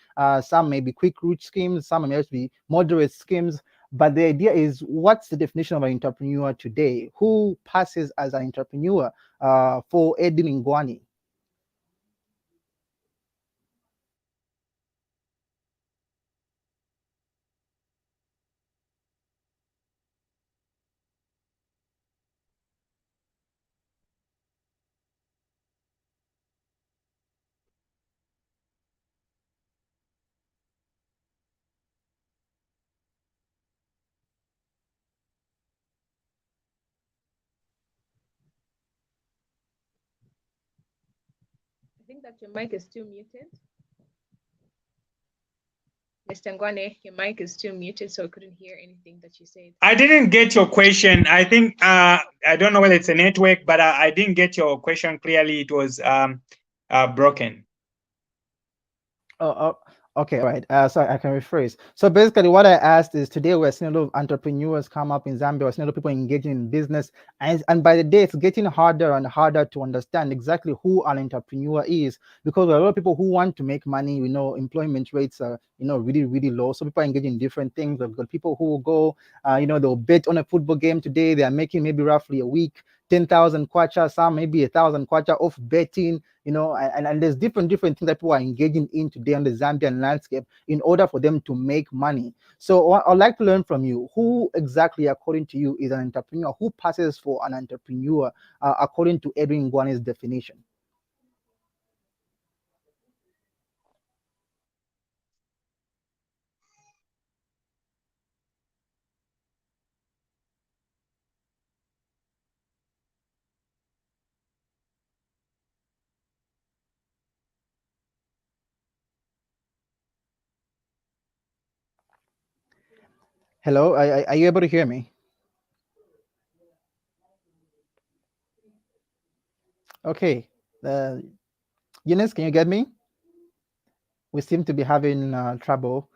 [SPEAKER 2] Some may be quick route schemes, some may be moderate schemes. But the idea is, what's the definition of an entrepreneur today? Who passes as an entrepreneur for NGWANE?
[SPEAKER 1] think that your mic is still muted. Mr. Ngwane, your mic is still muted, so I couldn't hear anything that you said.
[SPEAKER 3] I didn't get your question. I think I don't know whether it's a network, but I didn't get your question clearly. It was broken.
[SPEAKER 2] Okay, all right. So I can rephrase. So basically, what I asked is today we're seeing a lot of entrepreneurs come up in Zambia. We're seeing a lot of people engaging in business, and by the day, it's getting harder and harder to understand exactly who an entrepreneur is, because there are a lot of people who want to make money. You know, employment rates are really, really low. So people are engaging in different things. We've got people who will go, they'll bet on a football game today. They are making maybe roughly a week 10,000 kwacha, some maybe 1,000 kwacha off betting, and there's different things that people are engaging in today on the Zambian landscape in order for them to make money. So I'd like to learn from you, who exactly, according to you, is an entrepreneur? Who passes for an entrepreneur according to EDWIN NGWANE's definition? Hello, are you able to hear me? Okay, Eunice, can you get me? We seem to be having trouble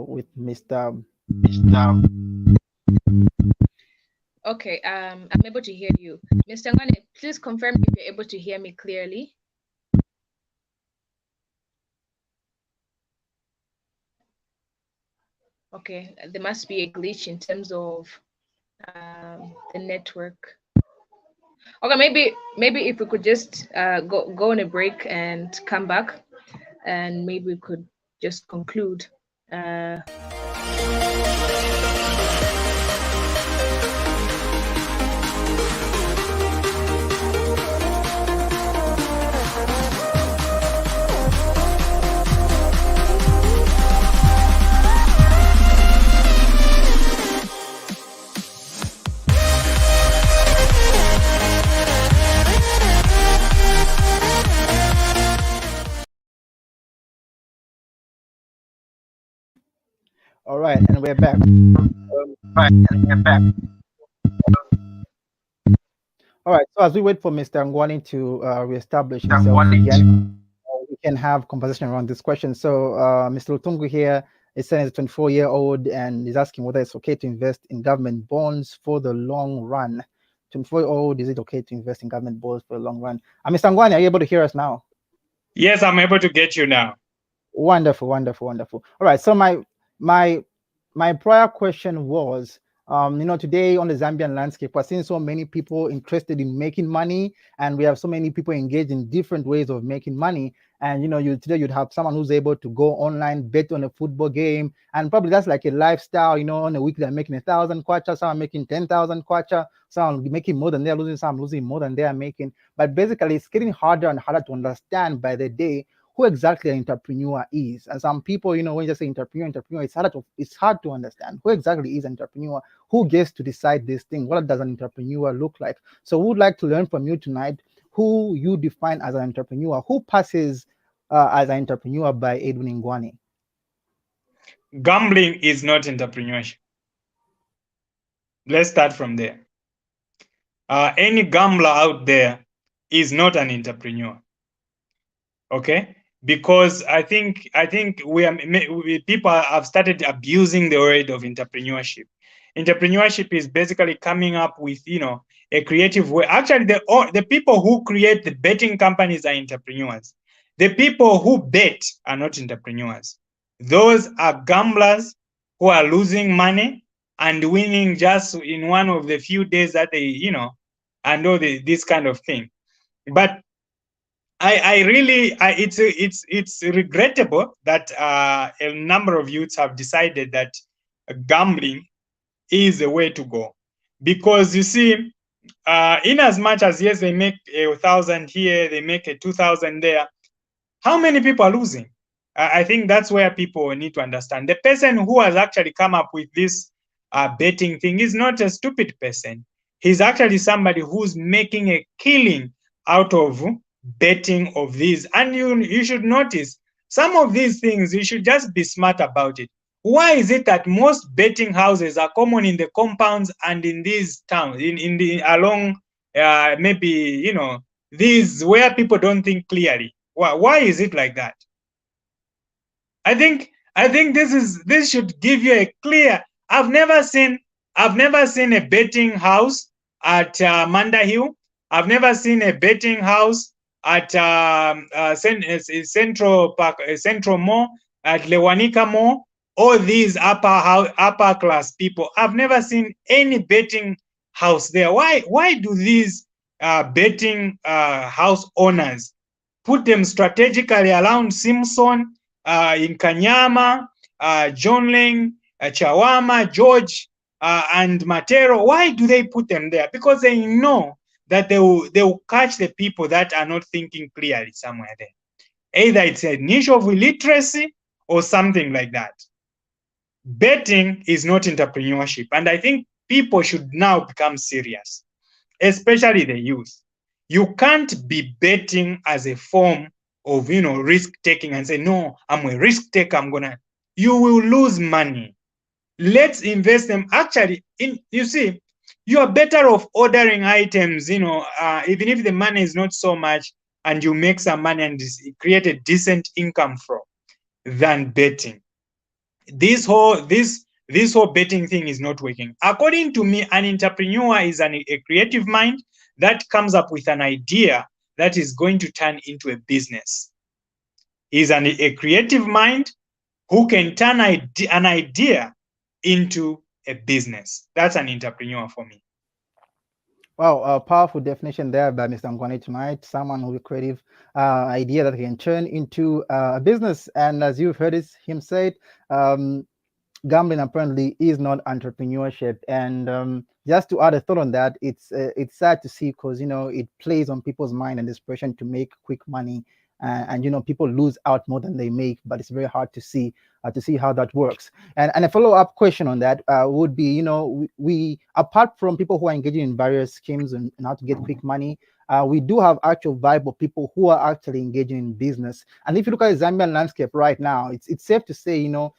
[SPEAKER 2] with Mr.
[SPEAKER 1] Okay, I'm able to hear you. Mr. Ngwane, please confirm if you're able to hear me clearly. Okay, there must be a glitch in terms of the network. Okay, maybe if we could just go on a break and come back, and maybe we could just conclude.
[SPEAKER 2] All right, and we're back. All right, so as we wait for Mr. Ngwane to reestablish himself again, we can have conversation around this question. So Mr. Lutungu here is saying he's a 24-year-old and he's asking whether it's okay to invest in government bonds for the long run. 24-year-old, is it okay to invest in government bonds for the long run? Mr. Ngwane, are you able to hear us now?
[SPEAKER 3] Yes, I'm able to get you now.
[SPEAKER 2] Wonderful. All right, so my prior question was, today on the Zambian landscape, we're seeing so many people interested in making money, and we have so many people engaged in different ways of making money. And today you'd have someone who's able to go online, bet on a football game, and probably that's like a lifestyle. On a week they're making 1,000 kwacha, some making 10,000 kwacha, some making more than they're losing, some losing more than they are making. But basically, it's getting harder and harder to understand by the day who exactly an entrepreneur is. And some people, when you just say entrepreneur, it's hard to understand who exactly is an entrepreneur, who gets to decide this thing, what does an entrepreneur look like. So we would like to learn from you tonight who you define as an entrepreneur, who passes as an entrepreneur by EDWIN NGWANE.
[SPEAKER 3] Gambling is not entrepreneurship. Let's start from there. Any gambler out there is not an entrepreneur. Okay, because I think people have started abusing the word of entrepreneurship. Entrepreneurship is basically coming up with a creative way. Actually, the people who create the betting companies are entrepreneurs. The people who bet are not entrepreneurs. Those are gamblers who are losing money and winning just in one of the few days that they and all this kind of thing. But it's regrettable that a number of youths have decided that gambling is the way to go, because you see, in as much as yes, they make 1,000 here, they make 2,000 there, how many people are losing? I think that's where people need to understand. The person who has actually come up with this betting thing is not a stupid person. He's actually somebody who's making a killing out of betting of these. And you should notice some of these things, you should just be smart about it. Why is it that most betting houses are common in the compounds and in these towns, in the along maybe, you know, these where people don't think clearly? Why is it like that? I think this should give you a clear. I've never seen a betting house at Manda Hill. I've never seen a betting house at Central Park, Central Mall, at Lewanika Mall. All these upper class people. I've never seen any betting house there. Why do these betting house owners put them strategically around Simpson, in Kanyama, Jonling, Chawama, George, and Matero? Why do they put them there? Because they know that they will catch the people that are not thinking clearly somewhere there. Either it's a niche of illiteracy or something like that. Betting is not entrepreneurship, and I think people should now become serious, especially the youth. You can't be betting as a form of, you know, risk taking and say, no, I'm a risk taker, you will lose money. Let's invest them. Actually, you see, you are better off ordering items, you know, even if the money is not so much, and you make some money and create a decent income from, than betting. This whole betting thing is not working. According to me, an entrepreneur is a creative mind that comes up with an idea that is going to turn into a business. Is a creative mind who can turn an idea into a business. That's an entrepreneur for me.
[SPEAKER 2] Wow, a powerful definition there by Mr. NGWANE tonight. Someone with a creative idea that can turn into a business. And as you've heard him say it, gambling apparently is not entrepreneurship. And just to add a thought on that, it's sad to see, because, you know, it plays on people's mind and desperation to make quick money. And you know, people lose out more than they make, but it's very hard to see how that works. And a follow-up question on that would be, you know, we apart from people who are engaging in various schemes and how to get quick money, we do have actual viable people who are actually engaging in business. And if you look at the Zambian landscape right now, it's safe to say, you know,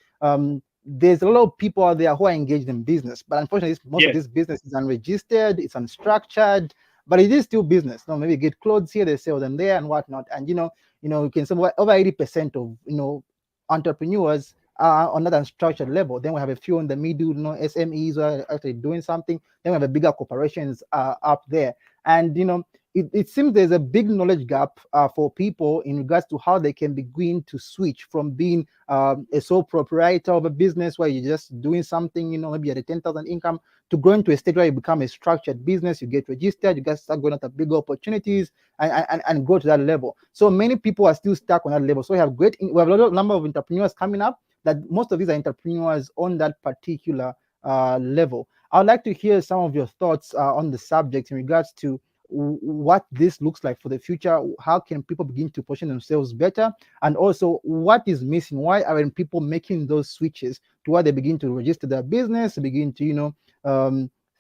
[SPEAKER 2] there's a lot of people out there who are engaged in business, but unfortunately, most of this business is unregistered, it's unstructured, but it is still business. You know, maybe you get clothes here, they sell them there and whatnot. And you can say over 80% of entrepreneurs are on that unstructured level. Then we have a few in the middle, SMEs who are actually doing something. Then we have a bigger corporations up there. And it seems there's a big knowledge gap for people in regards to how they can begin to switch from being a sole proprietor of a business where you're just doing something, maybe at a 10,000 income, to growing to a stage where you become a structured business, you get registered, you guys start going after bigger opportunities and go to that level. So many people are still stuck on that level. So we have a lot number of entrepreneurs coming up, that most of these are entrepreneurs on that particular level. I would like to hear some of your thoughts on the subject in regards to what this looks like for the future. How can people begin to position themselves better? And also, what is missing? Why aren't people making those switches to where they begin to register their business, begin to,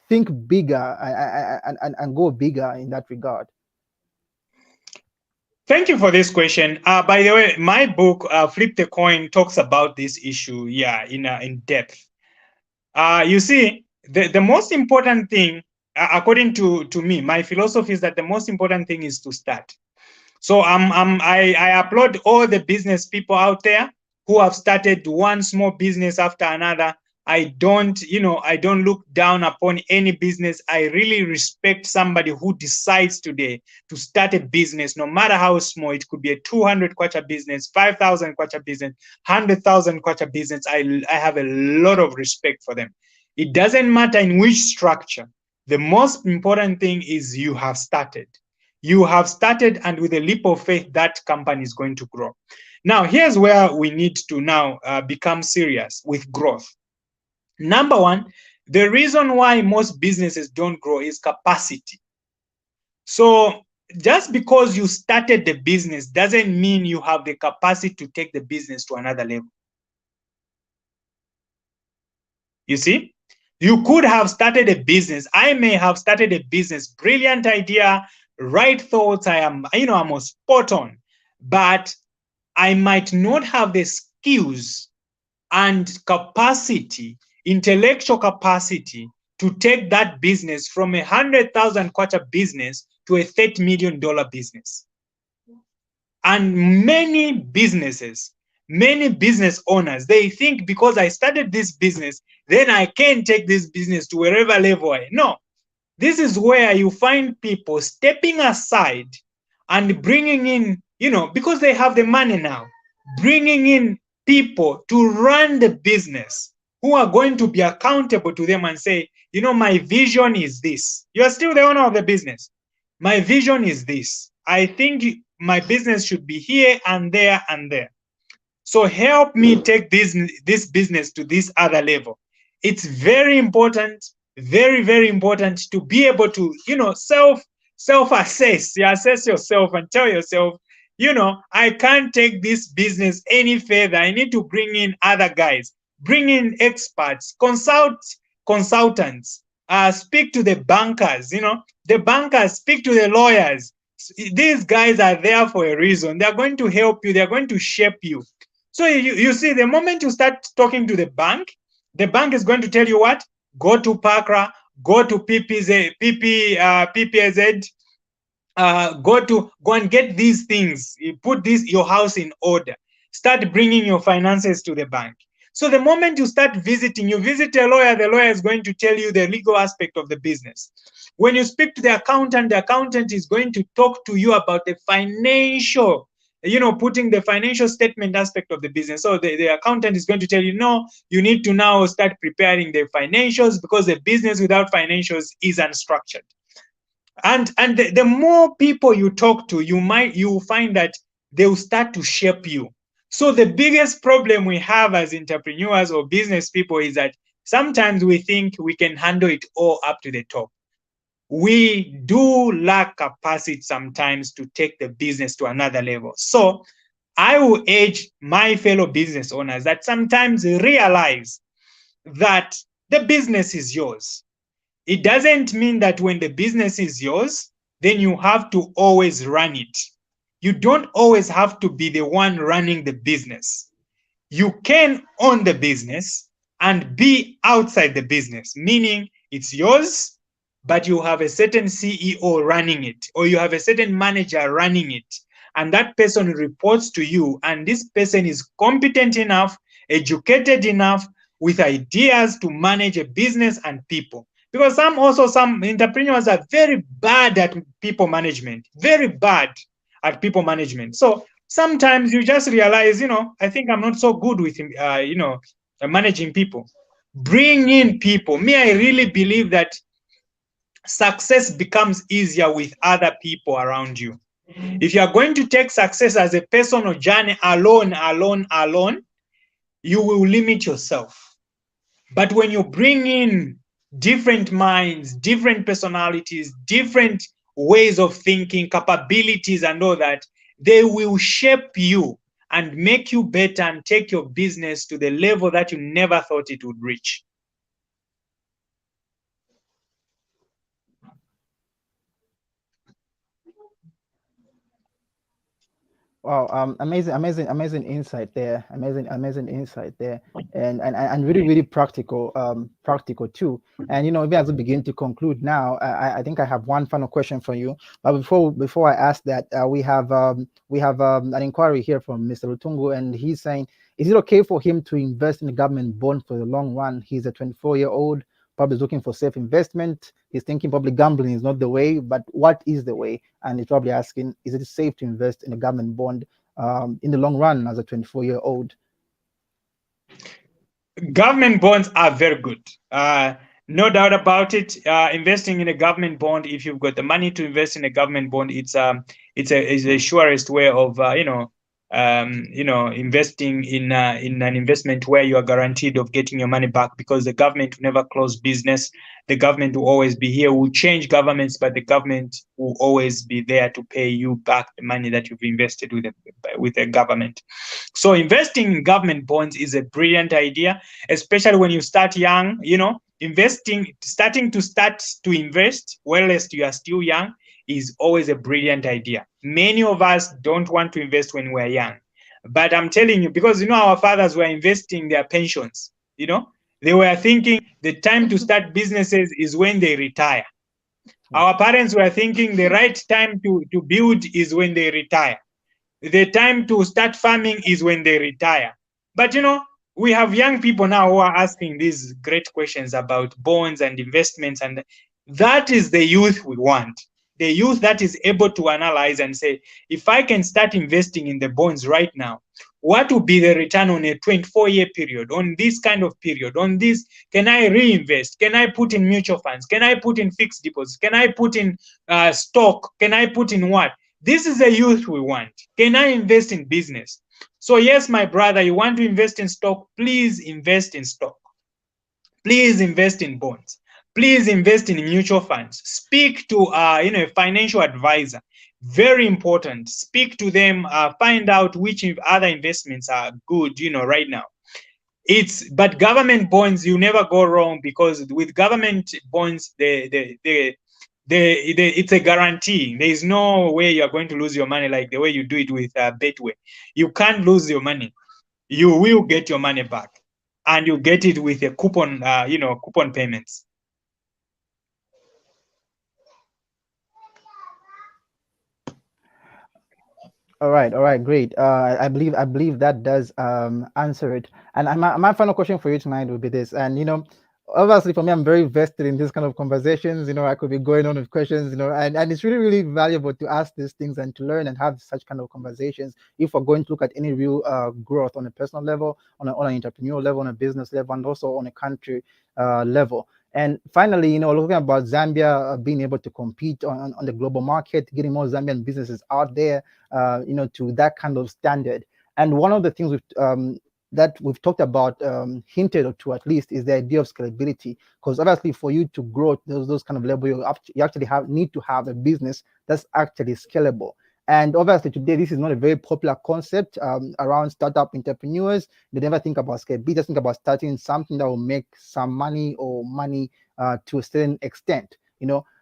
[SPEAKER 2] think bigger and go bigger in that regard?
[SPEAKER 3] Thank you for this question. By the way, my book, Flip the Coin, talks about this issue, in depth. You see, the most important thing, according to me, my philosophy is that the most important thing is to start. So I applaud all the business people out there who have started one small business after another. I don't look down upon any business. I really respect somebody who decides today to start a business, no matter how small. It could be a 200 kwacha business, 5,000 kwacha business, 100,000 kwacha business. I have a lot of respect for them. It doesn't matter in which structure. The most important thing is you have started. You have started, and with a leap of faith, that company is going to grow. Now, here's where we need to now become serious with growth. Number one, the reason why most businesses don't grow is capacity. So just because you started the business doesn't mean you have the capacity to take the business to another level. You see? You could have started a business. I may have started a business, brilliant idea, right thoughts. I'm spot on, but I might not have the skills and capacity, intellectual capacity, to take that business from 100,000 kwacha business to a $30 million business. And many businesses, many business owners, they think because I started this business, then I can take this business to wherever level I. No, this is where you find people stepping aside and bringing in, because they have the money now, bringing in people to run the business who are going to be accountable to them and say, my vision is this. You're still the owner of the business. My vision is this. I think my business should be here and there and there. So help me take this business to this other level. It's very important, very, very important to be able to, self-assess. You assess yourself and tell yourself, I can't take this business any further. I need to bring in other guys, bring in experts, consultants, speak to the bankers, the bankers, speak to the lawyers. These guys are there for a reason. They're going to help you. They're going to shape you. So you see, the moment you start talking to the bank is going to tell you what? Go to Pakra, go to PPZ, go and get these things. You put your house in order. Start bringing your finances to the bank. So the moment you start visiting, you visit a lawyer, the lawyer is going to tell you the legal aspect of the business. When you speak to the accountant is going to talk to you about the financial, putting the financial statement aspect of the business. So the accountant is going to tell you, no, you need to now start preparing the financials because the business without financials is unstructured. And the more people you talk to, you will find that they will start to shape you. So the biggest problem we have as entrepreneurs or business people is that sometimes we think we can handle it all up to the top. We do lack capacity sometimes to take the business to another level. So I will urge my fellow business owners that sometimes realize that the business is yours. It doesn't mean that when the business is yours, then you have to always run it. You don't always have to be the one running the business. You can own the business and be outside the business, meaning it's yours, but you have a certain CEO running it, or you have a certain manager running it, and that person reports to you, and this person is competent enough, educated enough, with ideas to manage a business and people. Because some entrepreneurs are very bad at people management, very bad at people management. So sometimes you just realize, I think I'm not so good with, managing people. Bring in people. Me, I really believe that success becomes easier with other people around you. If you are going to take success as a personal journey alone, you will limit yourself. But when you bring in different minds, different personalities, different ways of thinking, capabilities, and all that, they will shape you and make you better and take your business to the level that you never thought it would reach.
[SPEAKER 2] Wow, amazing insight there. Amazing insight there, and really practical, practical too. And even as we begin to conclude now, I think I have one final question for you. But before I ask that, we have an inquiry here from Mr. Lutungu, and he's saying, is it okay for him to invest in a government bond for the long run? He's a 24-year-old. Probably looking for safe investment. He's thinking probably gambling is not the way, but what is the way? And he's probably asking, is it safe to invest in a government bond in the long run as a 24-year-old?
[SPEAKER 3] Government bonds are very good. No doubt about it. Investing in a government bond, if you've got the money to invest in a government bond, it's the surest way of investing in an investment where you are guaranteed of getting your money back, because the government will never close business. The government will always be here. We'll change governments, but the government will always be there to pay you back the money that you've invested with the government. So investing in government bonds is a brilliant idea, especially when you start young. Starting to invest whilst you are still young is always a brilliant idea. Many of us don't want to invest when we're young. But I'm telling you, because our fathers were investing their pensions, they were thinking the time to start businesses is when they retire. Our parents were thinking the right time to build is when they retire. The time to start farming is when they retire. But we have young people now who are asking these great questions about bonds and investments, and that is the youth we want. The youth that is able to analyze and say, if I can start investing in the bonds right now, what will be the return on a 24-year period, on this kind of period, on this? Can I reinvest? Can I put in mutual funds? Can I put in fixed deposits? Can I put in stock? Can I put in what? This is the youth we want. Can I invest in business? So yes, my brother, you want to invest in stock, please invest in stock. Please invest in bonds. Please invest in mutual funds. Speak to a financial advisor. Very important. Speak to them, find out which other investments are good, right now. But government bonds, you never go wrong, because with government bonds, it's a guarantee. There is no way you are going to lose your money like the way you do it with Betway. You can't lose your money. You will get your money back, and you get it with a coupon, coupon payments.
[SPEAKER 2] All right, great. I believe that does answer it. And my final question for you tonight would be this. And obviously for me, I'm very vested in this kind of conversations. I could be going on with questions. And it's really, really valuable to ask these things and to learn and have such kind of conversations if we're going to look at any real growth on a personal level, on an entrepreneurial level, on a business level, and also on a country level. And finally, looking about Zambia being able to compete on the global market, getting more Zambian businesses out there, to that kind of standard. And one of the things that we've talked about, hinted to at least, is the idea of scalability. Because obviously, for you to grow those kind of level, you actually need to have a business that's actually scalable. And obviously today, this is not a very popular concept around startup entrepreneurs. They never think about scalability, just think about starting something that will make some money or money to a certain extent.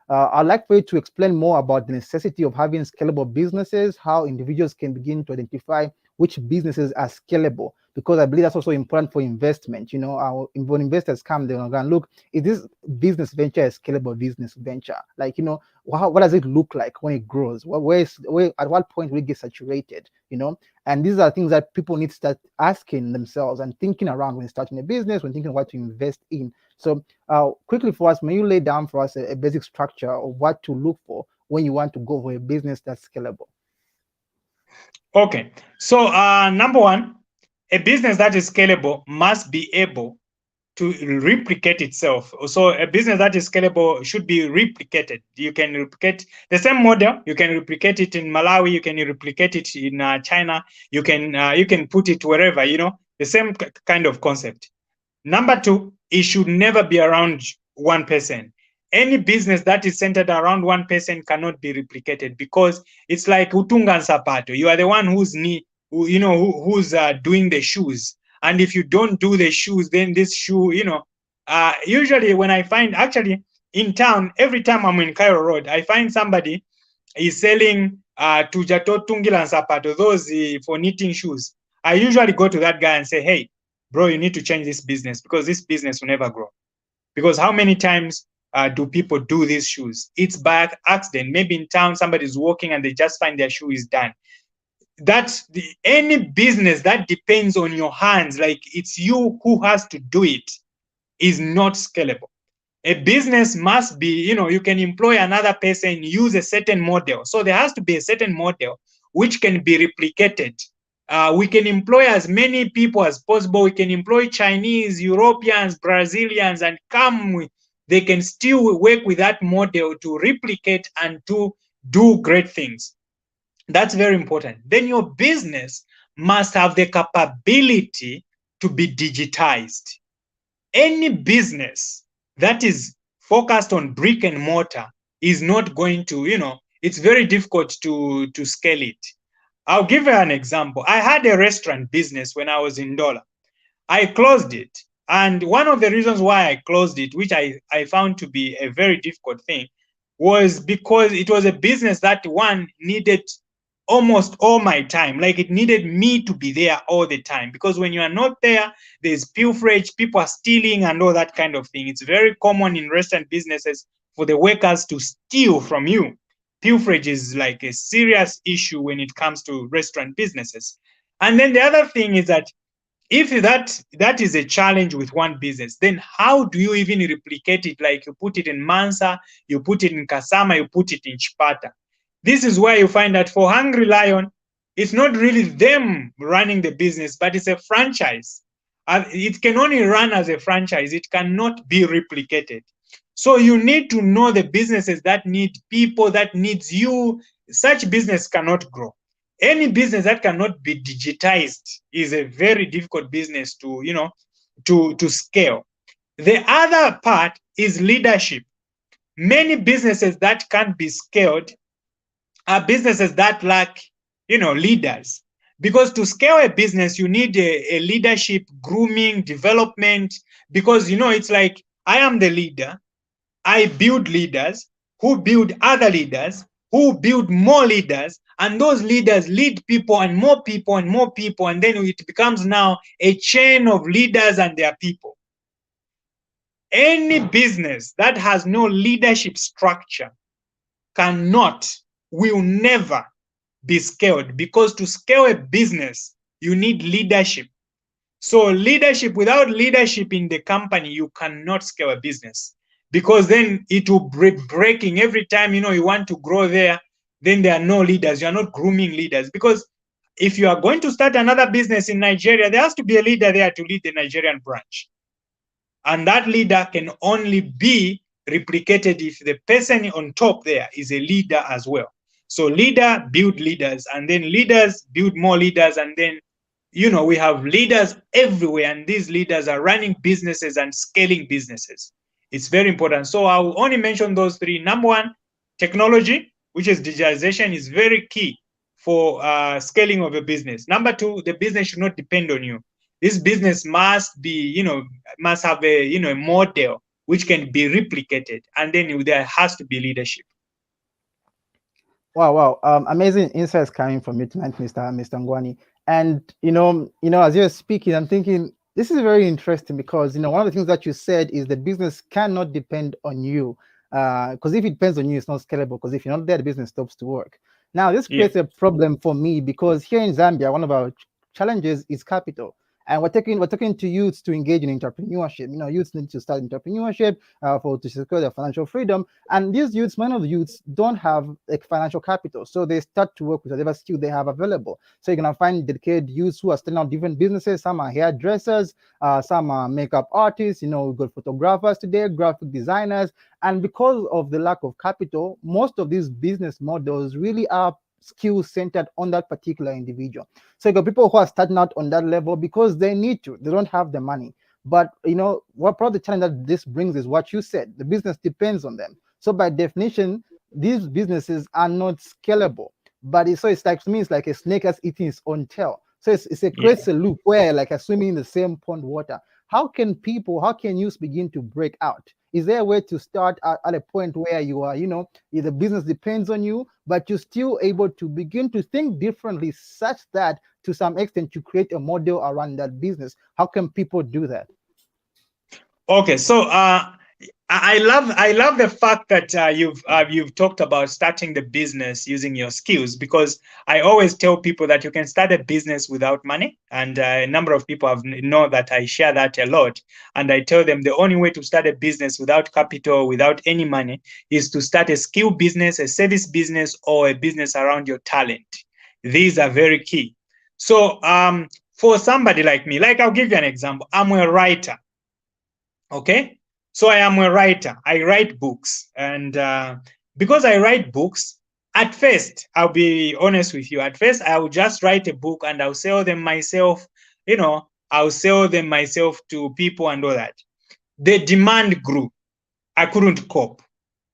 [SPEAKER 2] I'd like for you to explain more about the necessity of having scalable businesses, how individuals can begin to identify which businesses are scalable, because I believe that's also important for investment. When investors come, they're going to look, is this business venture a scalable business venture? Like, what does it look like when it grows? At what point will it get saturated? And these are things that people need to start asking themselves and thinking around when starting a business, when thinking what to invest in. So quickly for us, may you lay down for us a basic structure of what to look for when you want to go for a business that's scalable?
[SPEAKER 3] Okay, so number one, a business that is scalable must be able to replicate itself. So a business that is scalable should be replicated. You can replicate the same model. You can replicate it in Malawi. You can replicate it in China. You can put it wherever. The same kind of concept. Number two, it should never be around one person. Any business that is centered around one person cannot be replicated, because it's like utunga and sapato. You are the one who's doing the shoes. And if you don't do the shoes, then this shoe, usually when I find, actually in town, every time I'm in Cairo Road, I find somebody is selling tujato tungila and sapato, those for knitting shoes. I usually go to that guy and say, hey, bro, you need to change this business, because this business will never grow. Because how many times do people do these shoes? It's by accident. Maybe in town, somebody's walking and they just find their shoe is done. Any business that depends on your hands, like it's you who has to do it, is not scalable. A business must be, you can employ another person, use a certain model. So there has to be a certain model which can be replicated. We can employ as many people as possible. We can employ Chinese, Europeans, Brazilians, and they can still work with that model to replicate and to do great things. That's very important. Then your business must have the capability to be digitized. Any business that is focused on brick and mortar is not going to, it's very difficult to scale it. I'll give you an example. I had a restaurant business when I was in Dola. I closed it. And one of the reasons why I closed it, which I found to be a very difficult thing, was because it was a business that one needed almost all my time. Like it needed me to be there all the time, because when you are not there, there's pilferage, people are stealing and all that kind of thing. It's very common in restaurant businesses for the workers to steal from you. Pilferage is like a serious issue when it comes to restaurant businesses. And then the other thing is that if that is a challenge with one business, then how do you even replicate it? Like you put it in Mansa, you put it in Kasama, you put it in Chipata. This is where you find that for Hungry Lion, it's not really them running the business, but it's a franchise. It can only run as a franchise. It cannot be replicated. So you need to know the businesses that need people, that needs you. Such business cannot grow. Any business that cannot be digitized is a very difficult business to, to scale. The other part is leadership. Many businesses that can't be scaled are businesses that lack, leaders. Because to scale a business, you need a leadership, grooming, development. Because, it's like, I am the leader. I build leaders who build other leaders, who build more leaders, and those leaders lead people and more people and more people, and then it becomes now a chain of leaders and their people. Any business that has no leadership structure will never be scaled, because to scale a business, you need leadership. So leadership, without leadership in the company, you cannot scale a business, because then it will be breaking every time, you want to grow there. Then there are no leaders. You are not grooming leaders, because if you are going to start another business in Nigeria, there has to be a leader there to lead the Nigerian branch. And that leader can only be replicated if the person on top there is a leader as well. So leader build leaders, and then leaders build more leaders, and then we have leaders everywhere, and these leaders are running businesses and scaling businesses. It's very important. So I will only mention those three. Number one, technology, which is digitalization, is very key for scaling of a business. Number two, the business should not depend on you. This business must be, must have a model which can be replicated, and then there has to be leadership.
[SPEAKER 2] Wow. Amazing insights coming from you tonight, Mr. NGWANE. And as you're speaking, I'm thinking this is very interesting, because one of the things that you said is the business cannot depend on you, because if it depends on you, it's not scalable. Because if you're not there, the business stops to work. Now, this creates a problem for me, because here in Zambia, one of our challenges is capital. And we're talking to youths to engage in entrepreneurship. Youths need to start entrepreneurship to secure their financial freedom. And these youths, many of the youths don't have financial capital, so they start to work with whatever skill they have available. So you're gonna find dedicated youths who are starting out different businesses. Some are hairdressers, some are makeup artists. We've got photographers today, graphic designers. And because of the lack of capital, most of these business models really are skill centered on that particular individual. So you got people who are starting out on that level because they need to, they don't have the money. But what part of the challenge that this brings is what you said, the business depends on them. So by definition, these businesses are not scalable. But it's like, to me, it's like a snake that's eating its own tail. So it creates a loop where, like, a swimming in the same pond water. How can youth begin to break out? Is there a way to start at a point where you are, the business depends on you, but you're still able to begin to think differently, such that to some extent you create a model around that business? How can people do that?
[SPEAKER 3] Okay, so I love the fact that you've talked about starting the business using your skills, because I always tell people that you can start a business without money, and a number of people know that I share that a lot. And I tell them the only way to start a business without capital, without any money, is to start a skill business, a service business, or a business around your talent. These are very key. So for somebody like me, I'll give you an example. I'm a writer. Okay, so I am a writer. I write books, and because I write books, at first, I'll be honest with you, at first I will just write a book and I'll sell them myself. I'll sell them myself to people and all that. The demand grew. I couldn't cope.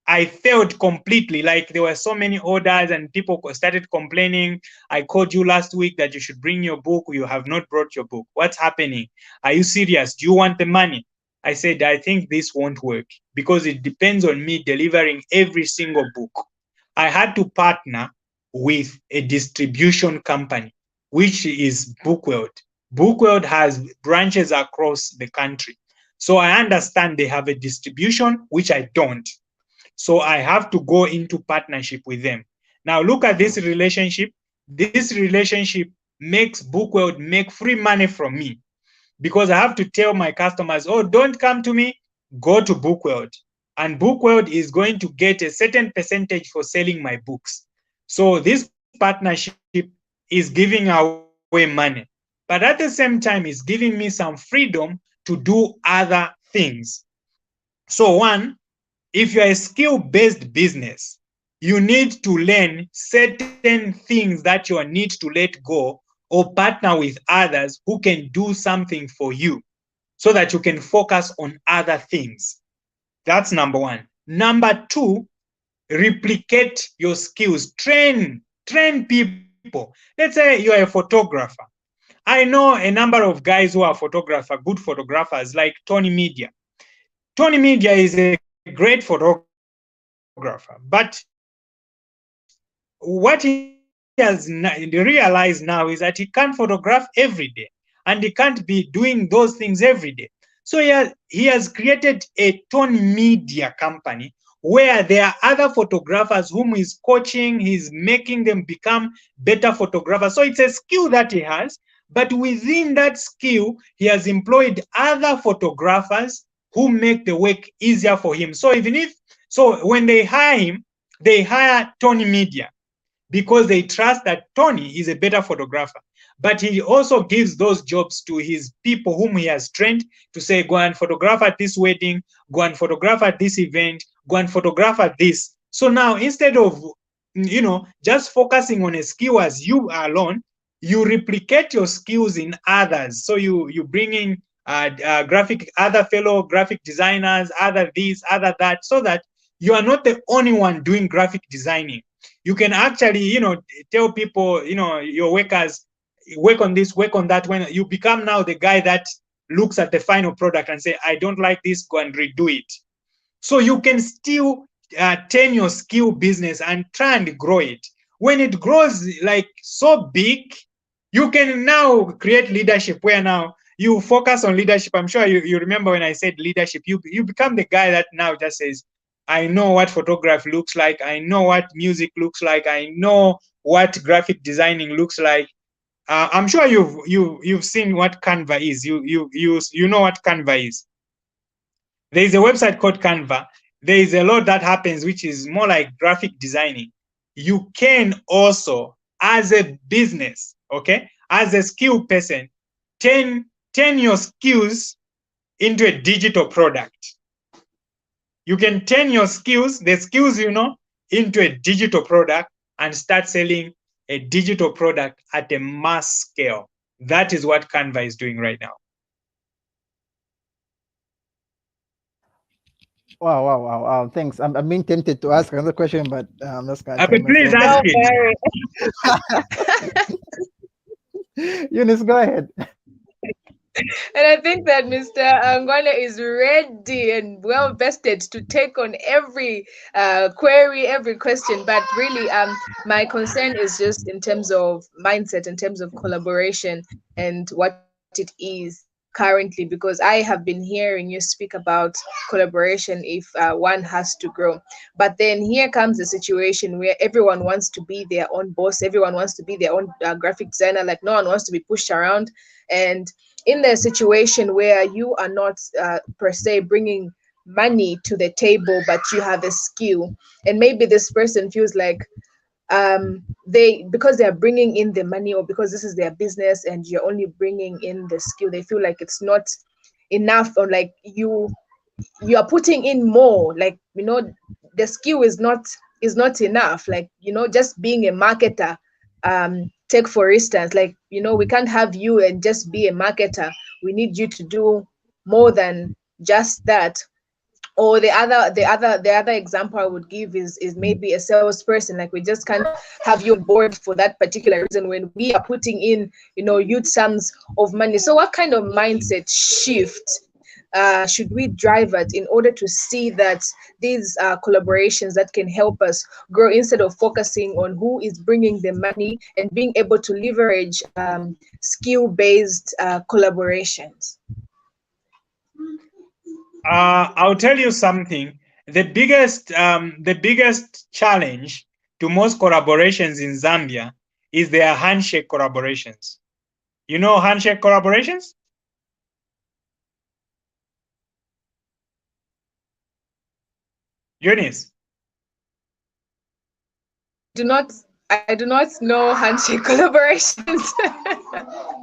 [SPEAKER 3] I failed completely. Like, there were so many orders and people started complaining. I called you last week that you should bring your book. You have not brought your book. What's happening? Are you serious? Do you want the money? I said, I think this won't work because it depends on me delivering every single book. I had to partner with a distribution company, which is Bookworld. Bookworld has branches across the country. So I understand they have a distribution, which I don't. So I have to go into partnership with them. Now look at this relationship. This relationship makes Bookworld make free money from me because I have to tell my customers, oh, don't come to me, go to Bookworld. And Bookworld is going to get a certain percentage for selling my books. So this partnership is giving away money. But at the same time, it's giving me some freedom to do other things. So one, if you're a skill-based business, you need to learn certain things that you need to let go or partner with others who can do something for you so that you can focus on other things. That's number one. Number two, replicate your skills. Train people. Let's say you're a photographer. I know a number of guys who are good photographers like Tony Media. Tony Media is a great photographer, but what he has realized now is that he can't photograph every day, and he can't be doing those things every day. So he has created a Tone Media company where there are other photographers whom he's coaching, he's making them become better photographers. So it's a skill that he has, but within that skill, he has employed other photographers who make the work easier for him. So when they hire him, they hire Tony Media because they trust that Tony is a better photographer. But he also gives those jobs to his people whom he has trained to say, go and photograph at this wedding, go and photograph at this event, go and photograph at this. So now instead of just focusing on a skill as you are alone, you replicate your skills in others. So you bring in other fellow graphic designers, other this, other that, so that you are not the only one doing graphic designing. You can actually, tell people, your workers, work on this, work on that. When you become now the guy that looks at the final product and say, I don't like this, go and redo it. So you can still turn your skill business and try and grow it. When it grows like so big, you can now create leadership where now you focus on leadership. I'm sure you remember when I said leadership, you become the guy that now just says, I know what photography looks like. I know what music looks like. I know what graphic designing looks like. I'm sure you've seen what Canva is. You know what Canva is. There is a website called Canva. There is a lot that happens, which is more like graphic designing. You can also, as a business, okay, as a skill person, turn your skills into a digital product. You can turn your skills, the skills into a digital product and start selling a digital product at a mass scale. That is what Canva is doing right now.
[SPEAKER 2] Wow. Thanks. I'm being tempted to ask another question, but I'm just going to
[SPEAKER 3] Please ask
[SPEAKER 2] it. Eunice, go ahead.
[SPEAKER 1] And I think that Mr. NGWANE is ready and well vested to take on every query, every question. But really, my concern is just in terms of mindset, in terms of collaboration and what it is currently, because I have been hearing you speak about collaboration if one has to grow. But then here comes a situation where everyone wants to be their own boss, everyone wants to be their own graphic designer, like no one wants to be pushed around. And in the situation where you are not per se bringing money to the table, but you have a skill, and maybe this person feels like because they are bringing in the money, or because this is their business and you're only bringing in the skill, they feel like it's not enough, or like you are putting in more, like the skill is not enough, like just being a marketer. Take for instance, like we can't have you and just be a marketer. We need you to do more than just that. Or the other example I would give is maybe a salesperson. Like we just can't have you on board for that particular reason when we are putting in huge sums of money. So what kind of mindset shift should we drive at in order to see that these collaborations that can help us grow, instead of focusing on who is bringing the money, and being able to leverage skill-based collaborations?
[SPEAKER 3] I'll tell you something. The biggest challenge to most collaborations in Zambia is their handshake collaborations. You know handshake collaborations? Eunice?
[SPEAKER 1] I do not know handshake collaborations.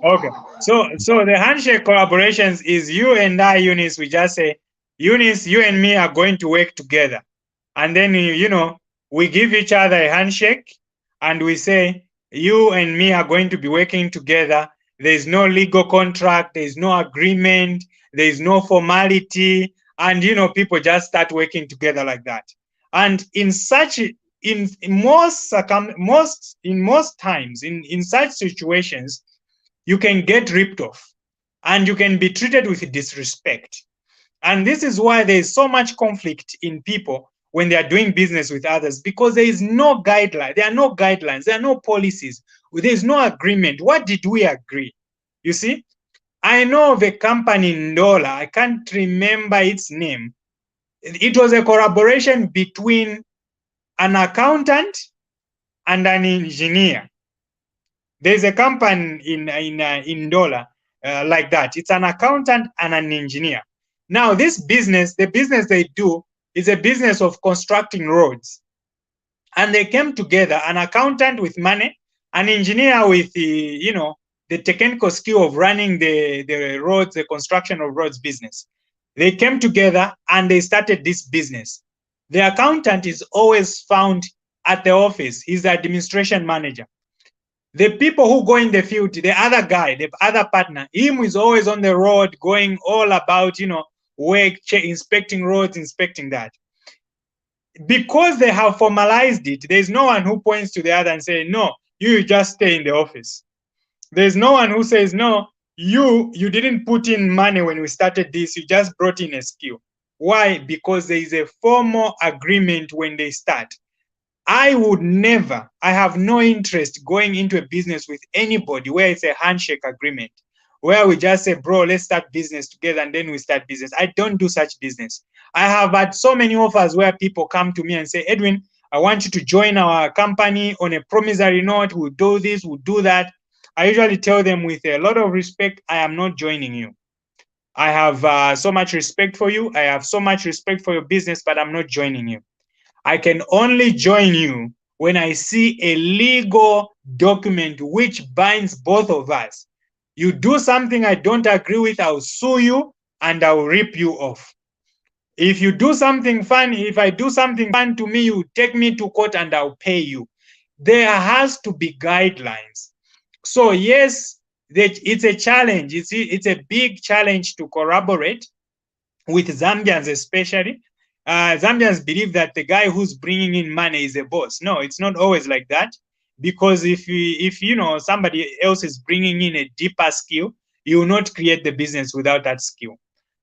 [SPEAKER 3] Okay. So the handshake collaborations is you and I, Eunice, we just say, Eunice, you and me are going to work together. And then, we give each other a handshake and we say, you and me are going to be working together. There's no legal contract. There's no agreement. There's no formality. And, people just start working together like that. And in such most times, in such situations, you can get ripped off and you can be treated with disrespect. And this is why there is so much conflict in people when they are doing business with others, because there is no guideline. There are no guidelines. There are no policies. There is no agreement. What did we agree? You see, I know of a company in Ndola. I can't remember its name. It was a collaboration between an accountant and an engineer. There's a company in Ndola like that. It's an accountant and an engineer. Now, this business, the business they do is a business of constructing roads. And they came together, an accountant with money, an engineer with the technical skill of running the roads, the construction of roads business. They came together and they started this business. The accountant is always found at the office. He's the administration manager. The people who go in the field, the other guy, the other partner, him is always on the road going all about, work, inspecting roads, inspecting that. Because they have formalized it, there's no one who points to the other and say, no, you just stay in the office. There's no one who says, no, you didn't put in money when we started this, you just brought in a skill. Why? Because there is a formal agreement when they start. I would never, I have no interest going into a business with anybody where it's a handshake agreement, where we just say, bro, let's start business together and then we start business. I don't do such business. I have had so many offers where people come to me and say, Edwin, I want you to join our company on a promissory note. We'll do this, we'll do that. I usually tell them with a lot of respect, I am not joining you. I have so much respect for you. I have so much respect for your business, but I'm not joining you. I can only join you when I see a legal document which binds both of us. You do something I don't agree with, I'll sue you and I'll rip you off. If you do something fun, if I do something fun to me, you take me to court and I'll pay you. There has to be guidelines. So yes, it's a challenge. It's a big challenge to collaborate with Zambians especially. Zambians believe that the guy who's bringing in money is a boss. No, it's not always like that. Because if somebody else is bringing in a deeper skill, you will not create the business without that skill.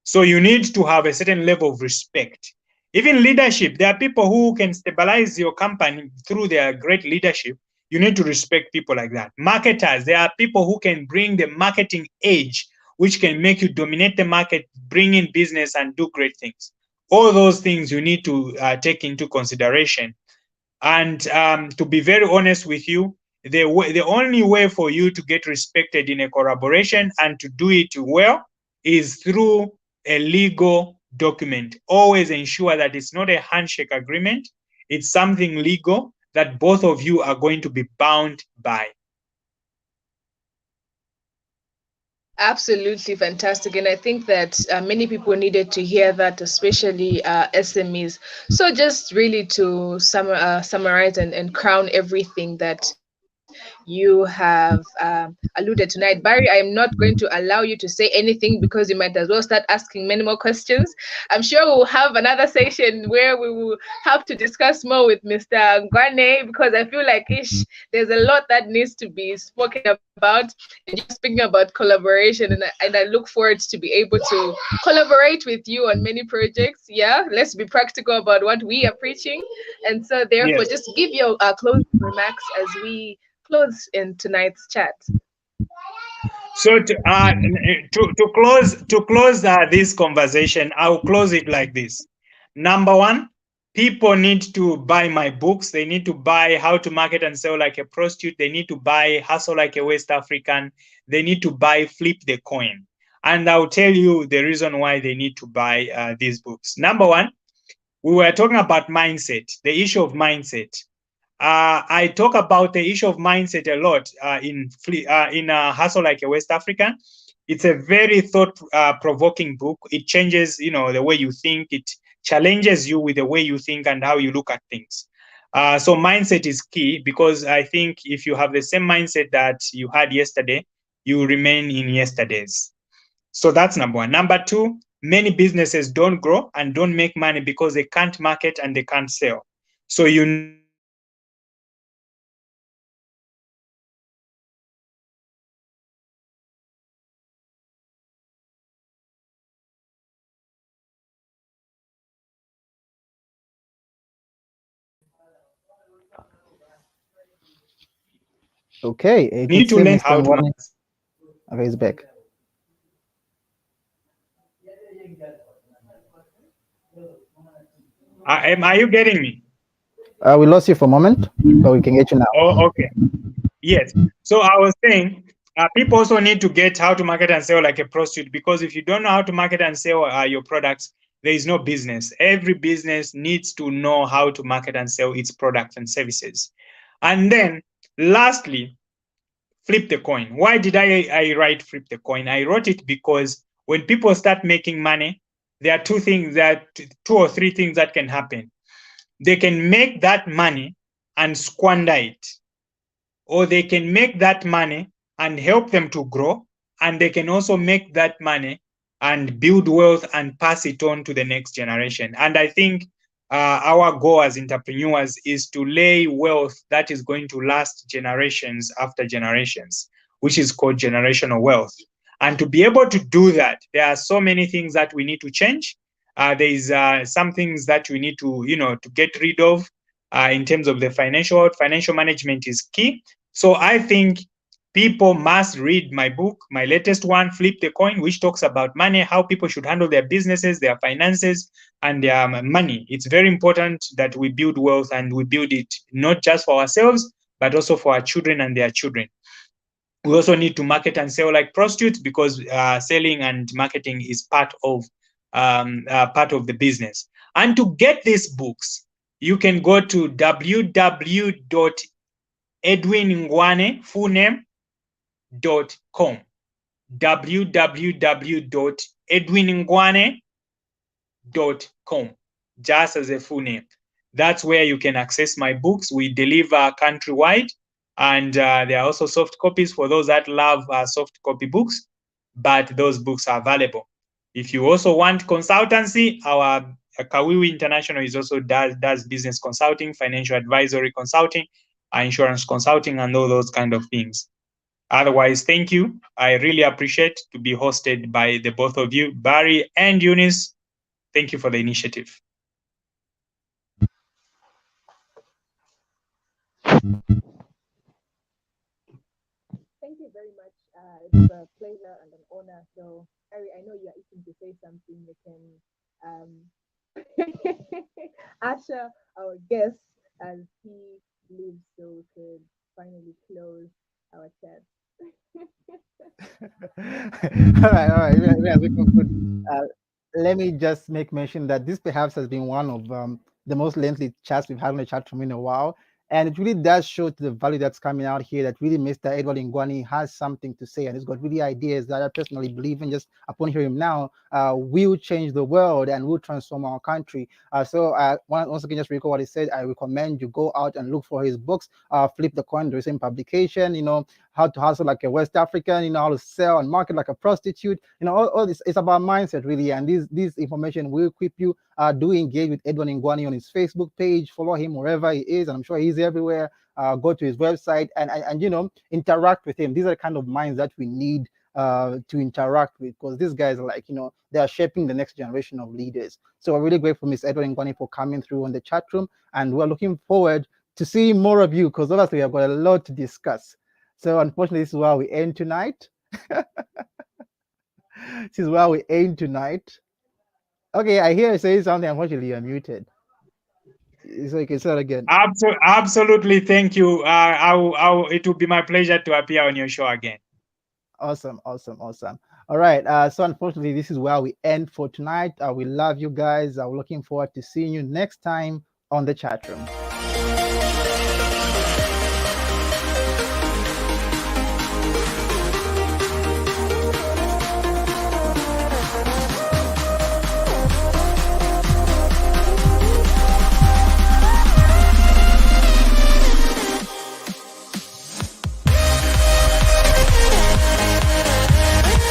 [SPEAKER 3] So you need to have a certain level of respect. Even leadership, there are people who can stabilize your company through their great leadership. You need to respect people like that. Marketers, there are people who can bring the marketing edge, which can make you dominate the market, bring in business and do great things. All those things you need to take into consideration. And to be very honest with you, the only way for you to get respected in a collaboration and to do it well is through a legal document. Always ensure that it's not a handshake agreement. It's something legal that both of you are going to be bound by.
[SPEAKER 1] Absolutely fantastic. And I think that many people needed to hear that, especially SMEs. So just really to summarize and crown everything that you have alluded tonight. Barry, I am not going to allow you to say anything because you might as well start asking many more questions. I'm sure we'll have another session where we will have to discuss more with Mr. NGWANE, because I feel like there's a lot that needs to be spoken about. And you're speaking about collaboration, and I look forward to be able to collaborate with you on many projects. Yeah, let's be practical about what we are preaching. And so therefore,
[SPEAKER 3] Yes.
[SPEAKER 1] just give your closing remarks as we close in tonight's chat.
[SPEAKER 3] So to close this conversation, I'll close it like this. Number one, people need to buy my books. They need to buy How to Market and Sell Like a Prostitute. They need to buy Hustle Like a West African. They need to buy Flip the Coin. And I'll tell you the reason why they need to buy these books. Number one, we were talking about mindset, the issue of mindset. I talk about the issue of mindset a lot in Hustle Like a West African. It's a very thought-provoking book. It changes, the way you think. It challenges you with the way you think and how you look at things. So mindset is key, because I think if you have the same mindset that you had yesterday, you remain in yesterday's. So that's number one. Number two, many businesses don't grow and don't make money because they can't market and they can't sell. So you need to understand the business
[SPEAKER 2] Okay,
[SPEAKER 3] you
[SPEAKER 2] it
[SPEAKER 3] need
[SPEAKER 2] could
[SPEAKER 3] to
[SPEAKER 2] say
[SPEAKER 3] learn
[SPEAKER 2] Mr.
[SPEAKER 3] how to
[SPEAKER 2] NGWANE.
[SPEAKER 3] market.
[SPEAKER 2] Okay, he's back.
[SPEAKER 3] Are you getting me?
[SPEAKER 2] We lost you for a moment, but we can get you now.
[SPEAKER 3] Oh, okay. Yes. So I was saying, people also need to get how to market and sell like a prostitute, because if you don't know how to market and sell your products, there is no business. Every business needs to know how to market and sell its products and services. And then lastly, flip the coin. Why did I write flip the coin? I wrote it because when people start making money, there are two or three things that can happen. They can make that money and squander it, or they can make that money and help them to grow, and they can also make that money and build wealth and pass it on to the next generation. And I think our goal as entrepreneurs is to lay wealth that is going to last generations after generations, which is called generational wealth. And to be able to do that, there are so many things that we need to change. There is some things that we need to get rid of in terms of the financial management is key. So I think people must read my book, my latest one, Flip the Coin, which talks about money, how people should handle their businesses, their finances, and their money. It's very important that we build wealth, and we build it not just for ourselves, but also for our children and their children. We also need to market and sell like prostitutes, because selling and marketing is part of the business. And to get these books, you can go to www.EDWIN full name.com, www.edwinngwane.com, just as a full name. That's where you can access my books. We deliver countrywide, and there are also soft copies for those that love soft copy books, but those books are available. If you also want consultancy, our Kawiwi International is also does business consulting, financial advisory consulting, insurance consulting, and all those kind of things. Otherwise, thank you. I really appreciate to be hosted by the both of you, Barry and Eunice. Thank you for the initiative.
[SPEAKER 1] Thank you very much. It's a pleasure and an honor. So, Harry, I know you are itching to say something. You can usher our guest as he leaves, so we could finally close our chat.
[SPEAKER 2] All right. We conclude. Let me just make mention that this perhaps has been one of the most lengthy chats we've had on the chat room in a while. And it really does show to the value that's coming out here that really Mr. Edward Ngwani has something to say, and he's got really ideas that I personally believe in. Just upon hearing him now, will change the world and will transform our country. So once again, just recall what he said. I recommend you go out and look for his books. Flip the Coin, the recent publication. How to hustle like a West African. How to sell and market like a prostitute. All this is about mindset really, and this information will equip you. Do engage with Edwin Ngwani on his Facebook page. Follow him wherever he is, and I'm sure he's everywhere. Go to his website and interact with him. These are the kind of minds that we need to interact with, because these guys are like, they are shaping the next generation of leaders. So we're really grateful, Miss Edwin Ngwani, for coming through on the chat room, and we're looking forward to seeing more of you, because obviously we have got a lot to discuss. So unfortunately, this is where we end tonight. This is where we end tonight. Okay, I hear you say something. Unfortunately, you're muted. So you can say it again.
[SPEAKER 3] Absolutely. Thank you. It will be my pleasure to appear on your show again.
[SPEAKER 2] Awesome. All right. So unfortunately, this is where we end for tonight. We love you guys. I'm looking forward to seeing you next time on the chat room.